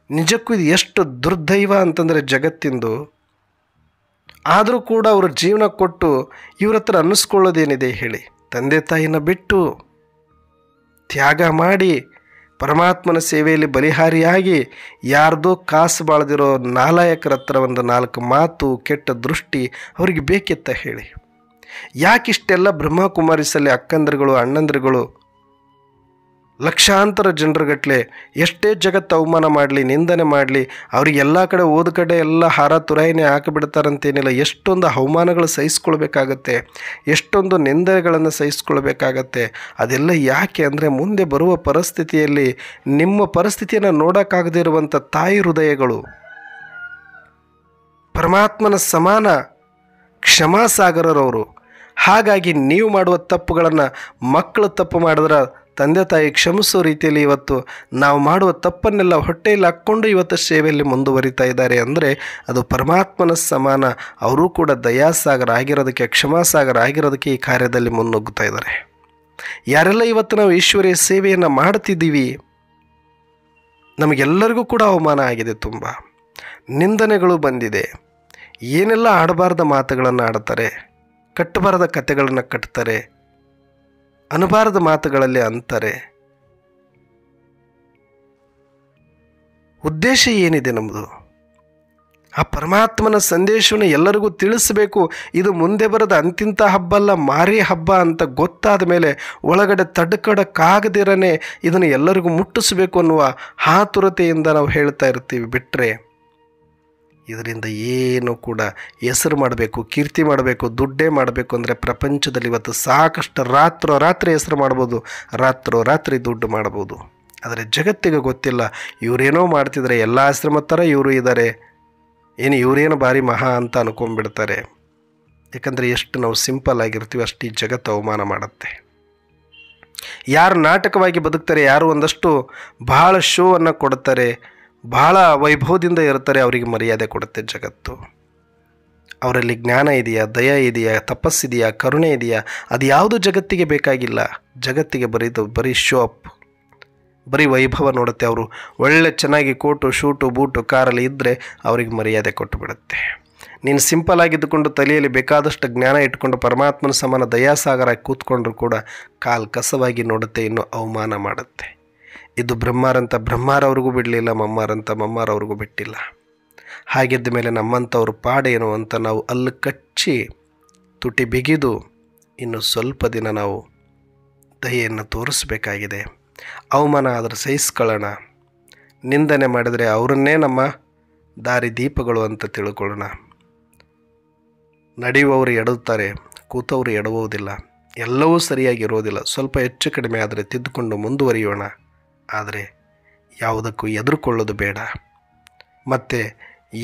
ನಿಜಕ್ಕೂ ಇದು ಎಷ್ಟು ದುರ್ದೈವ ಅಂತಂದರೆ ಜಗತ್ತಿಂದು. ಆದರೂ ಕೂಡ ಅವರು ಜೀವನ ಕೊಟ್ಟು ಇವ್ರ ಹತ್ರ ಅನ್ನಿಸ್ಕೊಳ್ಳೋದೇನಿದೆ ಹೇಳಿ? ತಂದೆ ತಾಯಿನ ಬಿಟ್ಟು ತ್ಯಾಗ ಮಾಡಿ ಪರಮಾತ್ಮನ ಸೇವೆಯಲ್ಲಿ ಬಲಿಹಾರಿಯಾಗಿ ಯಾರ್ದೋ ಕಾಸು ಬಾಳ್ದಿರೋ ನಾಲಾಯಕರ ಹತ್ರ ಒಂದು 4 ಮಾತು ಕೆಟ್ಟ ದೃಷ್ಟಿ ಅವರಿಗೆ ಬೇಕಿತ್ತ ಹೇಳಿ? ಯಾಕಿಷ್ಟೆಲ್ಲ ಬ್ರಹ್ಮಕುಮಾರಿಸಲ್ಲಿ ಅಕ್ಕಂದ್ರುಗಳು ಅಣ್ಣಂದ್ರುಗಳು ಲಕ್ಷಾಂತರ ಜನರುಗಟ್ಟಲೆ ಎಷ್ಟೇ ಜಗತ್ತು ಅವಮಾನ ಮಾಡಲಿ, ನಿಂದನೆ ಮಾಡಲಿ, ಅವರಿಗೆಲ್ಲ ಕಡೆ ಹೋದ ಕಡೆ ಎಲ್ಲ ಹಾರ ತುರಾಯಿನೇ ಹಾಕಿಬಿಡ್ತಾರಂತೇನಿಲ್ಲ. ಎಷ್ಟೊಂದು ಅವಮಾನಗಳು ಸಹಿಸ್ಕೊಳ್ಬೇಕಾಗತ್ತೆ, ಎಷ್ಟೊಂದು ನಿಂದನೆಗಳನ್ನು ಸಹಿಸ್ಕೊಳ್ಬೇಕಾಗತ್ತೆ. ಅದೆಲ್ಲ ಯಾಕೆ ಅಂದರೆ ಮುಂದೆ ಬರುವ ಪರಿಸ್ಥಿತಿಯಲ್ಲಿ ನಿಮ್ಮ ಪರಿಸ್ಥಿತಿಯನ್ನು ನೋಡೋಕ್ಕಾಗದೇ ಇರುವಂಥ ತಾಯಿ ಹೃದಯಗಳು ಪರಮಾತ್ಮನ ಸಮಾನ ಕ್ಷಮಾಸಾಗರರವರು. ಹಾಗಾಗಿ ನೀವು ಮಾಡುವ ತಪ್ಪುಗಳನ್ನು ಮಕ್ಕಳು ತಪ್ಪು ಮಾಡಿದ್ರೆ ತಂದೆ ತಾಯಿ ಕ್ಷಮಿಸೋ ರೀತಿಯಲ್ಲಿ ಇವತ್ತು ನಾವು ಮಾಡುವ ತಪ್ಪನ್ನೆಲ್ಲ ಹೊಟ್ಟೆಯಲ್ಲಿ ಹಾಕ್ಕೊಂಡು ಇವತ್ತು ಸೇವೆಯಲ್ಲಿ ಮುಂದುವರಿತಾ ಇದ್ದಾರೆ ಅಂದರೆ ಅದು ಪರಮಾತ್ಮನ ಸಮಾನ. ಅವರೂ ಕೂಡ ದಯಾಸಾಗರ ಆಗಿರೋದಕ್ಕೆ, ಕ್ಷಮಾಸಾಗರ ಆಗಿರೋದಕ್ಕೆ ಈ ಕಾರ್ಯದಲ್ಲಿ ಮುನ್ನುಗ್ಗುತ್ತಾ ಇದ್ದಾರೆ. ಯಾರೆಲ್ಲ ಇವತ್ತು ನಾವು ಈಶ್ವರಿಯ ಸೇವೆಯನ್ನು ಮಾಡ್ತಿದ್ದೀವಿ, ನಮಗೆಲ್ಲರಿಗೂ ಕೂಡ ಅವಮಾನ ಆಗಿದೆ, ತುಂಬ ನಿಂದನೆಗಳು ಬಂದಿದೆ. ಏನೆಲ್ಲ ಆಡಬಾರ್ದ ಮಾತುಗಳನ್ನು ಆಡ್ತಾರೆ, ಕಟ್ಟಬಾರದ ಕಥೆಗಳನ್ನು ಕಟ್ತಾರೆ, ಅನಬಾರದ ಮಾತುಗಳಲ್ಲಿ ಅಂತಾರೆ. ಉದ್ದೇಶ ಏನಿದೆ ನಮ್ಮದು? ಆ ಪರಮಾತ್ಮನ ಸಂದೇಶವನ್ನು ಎಲ್ಲರಿಗೂ ತಿಳಿಸಬೇಕು. ಇದು ಮುಂದೆ ಬರದ ಅಂತಿಂಥ ಹಬ್ಬ ಅಲ್ಲ, ಮಾರಿ ಹಬ್ಬ ಅಂತ ಗೊತ್ತಾದ ಮೇಲೆ ಒಳಗಡೆ ತಡ್ಕಡಕ್ಕಾಗದಿರನೇ ಇದನ್ನು ಎಲ್ಲರಿಗೂ ಮುಟ್ಟಿಸಬೇಕು ಅನ್ನುವ ಆತುರತೆಯಿಂದ ನಾವು ಹೇಳ್ತಾ ಇರ್ತೀವಿ. ಬಿಟ್ಟರೆ ಇದರಿಂದ ಏನು ಕೂಡ ಹೆಸರು ಮಾಡಬೇಕು, ಕೀರ್ತಿ ಮಾಡಬೇಕು, ದುಡ್ಡೇ ಮಾಡಬೇಕು ಅಂದರೆ ಪ್ರಪಂಚದಲ್ಲಿ ಇವತ್ತು ಸಾಕಷ್ಟು ರಾತ್ರಿ ಹೆಸರು ಮಾಡ್ಬೋದು, ರಾತ್ರಿ ದುಡ್ಡು ಮಾಡ್ಬೋದು. ಆದರೆ ಜಗತ್ತಿಗೆ ಗೊತ್ತಿಲ್ಲ, ಇವರೇನೋ ಮಾಡ್ತಿದ್ದಾರೆ, ಎಲ್ಲ ಆಶ್ರಮ ಥರ ಇವರು ಇದ್ದಾರೆ, ಏನು ಇವರೇನು ಭಾರಿ ಮಹಾ ಅಂತ ಅನ್ಕೊಂಡ್ಬಿಡ್ತಾರೆ. ಯಾಕಂದರೆ ಎಷ್ಟು ನಾವು ಸಿಂಪಲ್ ಆಗಿರ್ತೀವಿ ಅಷ್ಟು ಈ ಜಗತ್ತು ಅವಮಾನ ಮಾಡುತ್ತೆ. ಯಾರು ನಾಟಕವಾಗಿ ಬದುಕ್ತಾರೆ, ಯಾರು ಒಂದಷ್ಟು ಬಹಳ ಶೋವನ್ನು ಕೊಡ್ತಾರೆ, ಬಹಳ ವೈಭವದಿಂದ ಇರ್ತಾರೆ, ಅವರಿಗೆ ಮರ್ಯಾದೆ ಕೊಡುತ್ತೆ ಜಗತ್ತು. ಅವರಲ್ಲಿ ಜ್ಞಾನ ಇದೆಯಾ, ದಯ ಇದೆಯಾ, ತಪಸ್ಸಿದೆಯಾ, ಕರುಣೆ ಇದೆಯಾ, ಅದು ಯಾವುದು ಜಗತ್ತಿಗೆ ಬೇಕಾಗಿಲ್ಲ. ಜಗತ್ತಿಗೆ ಬರೀ ಶೋ ಅಪ್, ಬರೀ ವೈಭವ ನೋಡುತ್ತೆ. ಅವರು ಒಳ್ಳೆ ಚೆನ್ನಾಗಿ ಕೋಟು ಶೂಟು ಬೂಟು ಕಾರಲ್ಲಿ ಇದ್ದರೆ ಅವರಿಗೆ ಮರ್ಯಾದೆ ಕೊಟ್ಟು ಬಿಡುತ್ತೆ. ನೀನು ಸಿಂಪಲ್ ಆಗಿದ್ದುಕೊಂಡು ತಲೆಯಲ್ಲಿ ಬೇಕಾದಷ್ಟು ಜ್ಞಾನ ಇಟ್ಕೊಂಡು ಪರಮಾತ್ಮನ ಸಮಾನ ದಯಾಸಾಗರ ಕೂತ್ಕೊಂಡ್ರು ಕೂಡ ಕಾಲು ಕಸವಾಗಿ ನೋಡುತ್ತೆ, ಇನ್ನು ಅವಮಾನ ಮಾಡುತ್ತೆ. ಇದು ಬ್ರಹ್ಮಾರಂತ ಬ್ರಹ್ಮಾರವ್ರಿಗೂ ಬಿಡಲಿಲ್ಲ, ಮಮ್ಮಾರವ್ರಿಗೂ ಬಿಟ್ಟಿಲ್ಲ. ಹಾಗಿದ್ದ ಮೇಲೆ ನಮ್ಮಂಥವ್ರು ಪಾಡೇನು ಅಂತ ನಾವು ಅಲ್ಲಿ ಕಚ್ಚಿ ತುಟಿ ಬಿಗಿದು ಇನ್ನು ಸ್ವಲ್ಪ ದಿನ ನಾವು ದಯೆಯನ್ನು ತೋರಿಸಬೇಕಾಗಿದೆ. ಅವಮಾನ ಆದರೆ ಸಹಿಸ್ಕೊಳ್ಳೋಣ, ನಿಂದನೆ ಮಾಡಿದರೆ ಅವರನ್ನೇ ನಮ್ಮ ದಾರಿ ದೀಪಗಳು ಅಂತ ತಿಳ್ಕೊಳ್ಳೋಣ. ನಡೆಯುವವರು ಎಡುತ್ತಾರೆ, ಕೂತವರು ಎಡುವುದಿಲ್ಲ, ಎಲ್ಲವೂ ಸರಿಯಾಗಿರೋದಿಲ್ಲ. ಸ್ವಲ್ಪ ಹೆಚ್ಚು ಕಡಿಮೆ ಆದರೆ ತಿದ್ದುಕೊಂಡು ಮುಂದುವರಿಯೋಣ. ಆದರೆ ಯಾವುದಕ್ಕೂ ಎದುರುಕೊಳ್ಳೋದು ಬೇಡ. ಮತ್ತು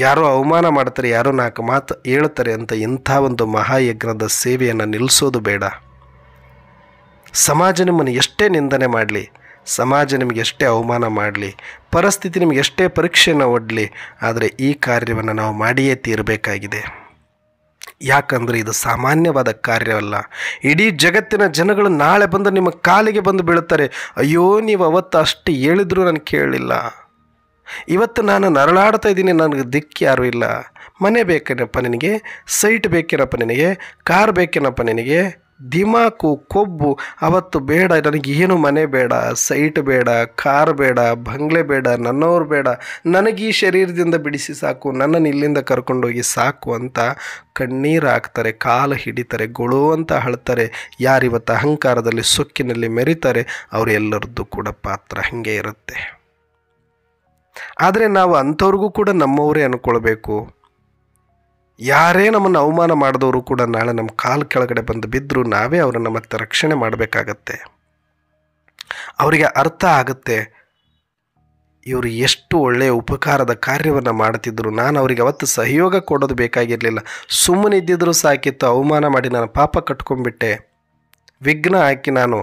ಯಾರೋ ಅವಮಾನ ಮಾಡ್ತಾರೆ, ಯಾರೋ 4 ಮಾತು ಹೇಳ್ತಾರೆ ಅಂತ ಇಂಥ ಒಂದು ಮಹಾಯಜ್ಞದ ಸೇವೆಯನ್ನು ನಿಲ್ಲಿಸೋದು ಬೇಡ. ಸಮಾಜ ನಿಮ್ಮನ್ನು ಎಷ್ಟೇ ನಿಂದನೆ ಮಾಡಲಿ, ಸಮಾಜ ನಿಮಗೆ ಎಷ್ಟೇ ಅವಮಾನ ಮಾಡಲಿ, ಪರಿಸ್ಥಿತಿ ನಿಮಗೆ ಎಷ್ಟೇ ಪರೀಕ್ಷೆಯನ್ನು ಒಡ್ಲಿ, ಆದರೆ ಈ ಕಾರ್ಯವನ್ನು ನಾವು ಮಾಡಿಯೇ ತೀರಬೇಕಾಗಿದೆ. ಯಾಕಂದರೆ ಇದು ಸಾಮಾನ್ಯವಾದ ಕಾರ್ಯವಲ್ಲ. ಇಡೀ ಜಗತ್ತಿನ ಜನಗಳು ನಾಳೆ ಬಂದು ನಿಮ್ಮ ಕಾಲಿಗೆ ಬಂದು ಬೀಳುತ್ತಾರೆ. ಅಯ್ಯೋ, ನೀವು ಅವತ್ತು ಅಷ್ಟು ಹೇಳಿದ್ರು ನಾನು ಕೇಳಲಿಲ್ಲ, ಇವತ್ತು ನಾನು ನರಳಾಡ್ತಾ ಇದ್ದೀನಿ, ನನಗೆ ದಿಕ್ಕು ಯಾರೂ ಇಲ್ಲ. ಮನೆ ಬೇಕೇನಪ್ಪ ನಿನಗೆ, ಸೈಟ್ ಬೇಕೇನಪ್ಪ ನಿನಗೆ, ಕಾರ್ ಬೇಕೇನಪ್ಪ ನಿನಗೆ, ದಿಮಾಕು ಕೊಬ್ಬು ಅವತ್ತು ಬೇಡ, ನನಗೇನು ಮನೆ ಬೇಡ, ಸೈಟ್ ಬೇಡ, ಕಾರ್ ಬೇಡ, ಬಂಗ್ಲೆ ಬೇಡ, ನನ್ನವ್ರು ಬೇಡ, ನನಗೆ ಈ ಶರೀರದಿಂದ ಬಿಡಿಸಿ ಸಾಕು, ನನ್ನನ್ನು ಇಲ್ಲಿಂದ ಕರ್ಕೊಂಡೋಗಿ ಸಾಕು ಅಂತ ಕಣ್ಣೀರು ಹಾಕ್ತಾರೆ, ಕಾಲು ಹಿಡಿತಾರೆ, ಗೊಳು ಅಂತ ಅಳ್ತಾರೆ. ಯಾರಿವತ್ತು ಅಹಂಕಾರದಲ್ಲಿ ಸೊಕ್ಕಿನಲ್ಲಿ ಮೆರಿತಾರೆ ಅವರೆಲ್ಲರದ್ದು ಕೂಡ ಪಾತ್ರ ಹಾಗೆ ಇರುತ್ತೆ. ಆದರೆ ನಾವು ಅಂಥವ್ರಿಗೂ ಕೂಡ ನಮ್ಮವರೇ ಅಂದ್ಕೊಳ್ಬೇಕು. ಯಾರೇ ನಮ್ಮನ್ನು ಅವಮಾನ ಮಾಡಿದವರು ಕೂಡ ನಾಳೆ ನಮ್ಮ ಕಾಲು ಕೆಳಗಡೆ ಬಂದು ಬಿದ್ದರೂ ನಾವೇ ಅವರನ್ನು ಮತ್ತೆ ರಕ್ಷಣೆ ಮಾಡಬೇಕಾಗತ್ತೆ. ಅವರಿಗೆ ಅರ್ಥ ಆಗುತ್ತೆ ಇವರು ಎಷ್ಟು ಒಳ್ಳೆಯ ಉಪಕಾರದ ಕಾರ್ಯವನ್ನು ಮಾಡ್ತಿದ್ರು, ನಾನು ಅವರಿಗೆ ಅವತ್ತು ಸಹಯೋಗ ಕೊಡೋದು ಬೇಕಾಗಿರಲಿಲ್ಲ, ಸುಮ್ಮನೆ ಇದ್ದಿದ್ರು ಸಾಕಿತ್ತು, ಅವಮಾನ ಮಾಡಿ ನಾನು ಪಾಪ ಕಟ್ಕೊಂಡ್ಬಿಟ್ಟೆ, ವಿಘ್ನ ಹಾಕಿ ನಾನು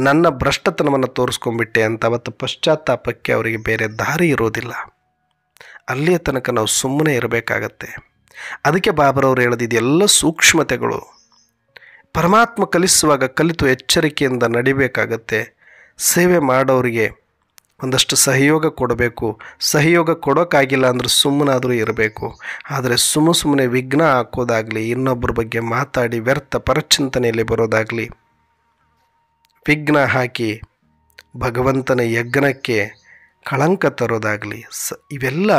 ನನ್ನ ಭ್ರಷ್ಟತನವನ್ನು ತೋರಿಸ್ಕೊಂಡ್ಬಿಟ್ಟೆ ಅಂತ ಅವತ್ತು ಪಶ್ಚಾತ್ತಾಪಕ್ಕೆ ಅವರಿಗೆ ಬೇರೆ ದಾರಿ ಇರೋದಿಲ್ಲ. ಅಲ್ಲಿಯ ತನಕ ನಾವು ಸುಮ್ಮನೆ ಇರಬೇಕಾಗತ್ತೆ. ಅದಕ್ಕೆ ಬಾಬರವರು ಹೇಳೋದು ಎಲ್ಲ ಸೂಕ್ಷ್ಮತೆಗಳು ಪರಮಾತ್ಮ ಕಲಿಸುವಾಗ ಕಲಿತು ಎಚ್ಚರಿಕೆಯಿಂದ ನಡಿಬೇಕಾಗತ್ತೆ. ಸೇವೆ ಮಾಡೋರಿಗೆ ಒಂದಷ್ಟು ಸಹಯೋಗ ಕೊಡಬೇಕು. ಸಹಯೋಗ ಕೊಡೋಕ್ಕಾಗಿಲ್ಲ ಅಂದರೆ ಸುಮ್ಮನಾದರೂ ಇರಬೇಕು. ಆದರೆ ಸುಮ್ಮನೆ ವಿಘ್ನ ಹಾಕೋದಾಗಲಿ, ಇನ್ನೊಬ್ಬರ ಬಗ್ಗೆ ಮಾತಾಡಿ ವ್ಯರ್ಥ ಪರಚಿಂತನೆಯಲ್ಲಿ ಬರೋದಾಗಲಿ, ವಿಘ್ನ ಹಾಕಿ ಭಗವಂತನ ಯಜ್ಞಕ್ಕೆ ಕಳಂಕ ತರೋದಾಗಲಿ ಇವೆಲ್ಲ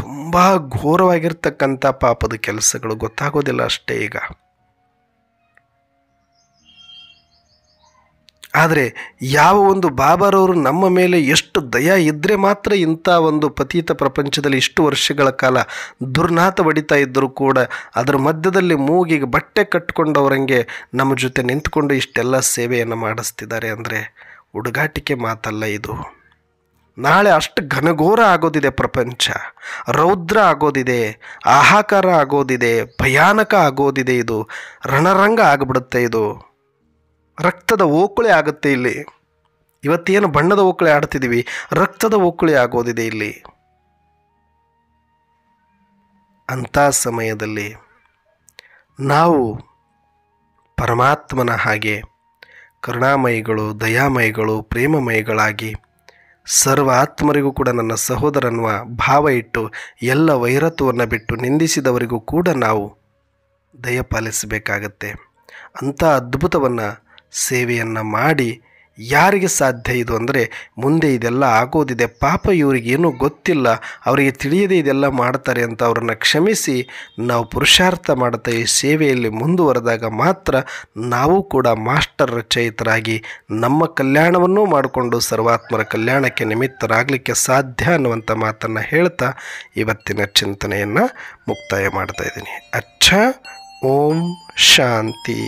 ತುಂಬ ಘೋರವಾಗಿರ್ತಕ್ಕಂಥ ಪಾಪದ ಕೆಲಸಗಳು, ಗೊತ್ತಾಗೋದಿಲ್ಲ ಅಷ್ಟೇ ಈಗ. ಆದರೆ ಯಾವ ಒಂದು ಬಾಬಾರವರು ನಮ್ಮ ಮೇಲೆ ಎಷ್ಟು ದಯ ಇದ್ದರೆ ಮಾತ್ರ ಇಂಥ ಒಂದು ಪತೀತ ಪ್ರಪಂಚದಲ್ಲಿ ಇಷ್ಟು ವರ್ಷಗಳ ಕಾಲ ದುರ್ನಾತ ಹೊಡಿತಾ ಇದ್ದರೂ ಕೂಡ ಅದರ ಮಧ್ಯದಲ್ಲಿ ಮೂಗಿಗೆ ಬಟ್ಟೆ ಕಟ್ಟಿಕೊಂಡವರಂಗೆ ನಮ್ಮ ಜೊತೆ ನಿಂತ್ಕೊಂಡು ಇಷ್ಟೆಲ್ಲ ಸೇವೆಯನ್ನು ಮಾಡಿಸ್ತಿದ್ದಾರೆ ಅಂದರೆ ಹುಡುಗಾಟಿಕೆ ಮಾತಲ್ಲ ಇದು. ನಾಳೆ ಅಷ್ಟು ಘನಘೋರ ಆಗೋದಿದೆ ಪ್ರಪಂಚ, ರೌದ್ರ ಆಗೋದಿದೆ, ಆಹಾಕಾರ ಆಗೋದಿದೆ, ಭಯಾನಕ ಆಗೋದಿದೆ. ಇದು ರಣರಂಗ ಆಗಿಬಿಡುತ್ತೆ. ಇದು ರಕ್ತದ ಓಕುಳಿ ಆಗುತ್ತೆ ಇಲ್ಲಿ. ಇವತ್ತೇನು ಬಣ್ಣದ ಓಕುಳಿ ಆಡ್ತಿದ್ದೀವಿ, ರಕ್ತದ ಓಕುಳಿ ಆಗೋದಿದೆ ಇಲ್ಲಿ. ಅಂಥ ಸಮಯದಲ್ಲಿ ನಾವು ಪರಮಾತ್ಮನ ಹಾಗೆ ಕರುಣಾಮಯಿಗಳು, ದಯಾಮಯಿಗಳು, ಪ್ರೇಮಮಯಿಗಳಾಗಿ ಸರ್ವ ಆತ್ಮರಿಗೂ ಕೂಡ ನನ್ನ ಸಹೋದರನ್ನುವ ಭಾವ ಇಟ್ಟು ಎಲ್ಲ ವೈರತ್ವವನ್ನು ಬಿಟ್ಟು ನಿಂದಿಸಿದವರಿಗೂ ಕೂಡ ನಾವು ದಯಪಾಲಿಸಬೇಕಾಗತ್ತೆ. ಅಂಥ ಅದ್ಭುತವನ್ನು ಸೇವೆಯನ್ನು ಮಾಡಿ ಯಾರಿಗೆ ಸಾಧ್ಯ ಇದು ಅಂದರೆ ಮುಂದೆ ಇದೆಲ್ಲ ಆಗೋದಿದೆ, ಪಾಪ ಇವರಿಗೇನೂ ಗೊತ್ತಿಲ್ಲ, ಅವರಿಗೆ ತಿಳಿಯದೆ ಇದೆಲ್ಲ ಮಾಡ್ತಾರೆ ಅಂತ ಅವರನ್ನು ಕ್ಷಮಿಸಿ ನಾವು ಪುರುಷಾರ್ಥ ಮಾಡುತ್ತಾ ಈ ಸೇವೆಯಲ್ಲಿ ಮುಂದುವರೆದಾಗ ಮಾತ್ರ ನಾವು ಕೂಡ ಮಾಸ್ಟರ್ ರಚಯಿತರಾಗಿ ನಮ್ಮ ಕಲ್ಯಾಣವನ್ನೂ ಮಾಡಿಕೊಂಡು ಸರ್ವಾತ್ಮರ ಕಲ್ಯಾಣಕ್ಕೆ ನಿಮಿತ್ತರಾಗಲಿಕ್ಕೆ ಸಾಧ್ಯ ಅನ್ನುವಂಥ ಮಾತನ್ನು ಹೇಳ್ತಾ ಇವತ್ತಿನ ಚಿಂತನೆಯನ್ನು ಮುಕ್ತಾಯ ಮಾಡ್ತಾ ಇದ್ದೀನಿ. ಅಚ್ಚ ಓಂ ಶಾಂತಿ.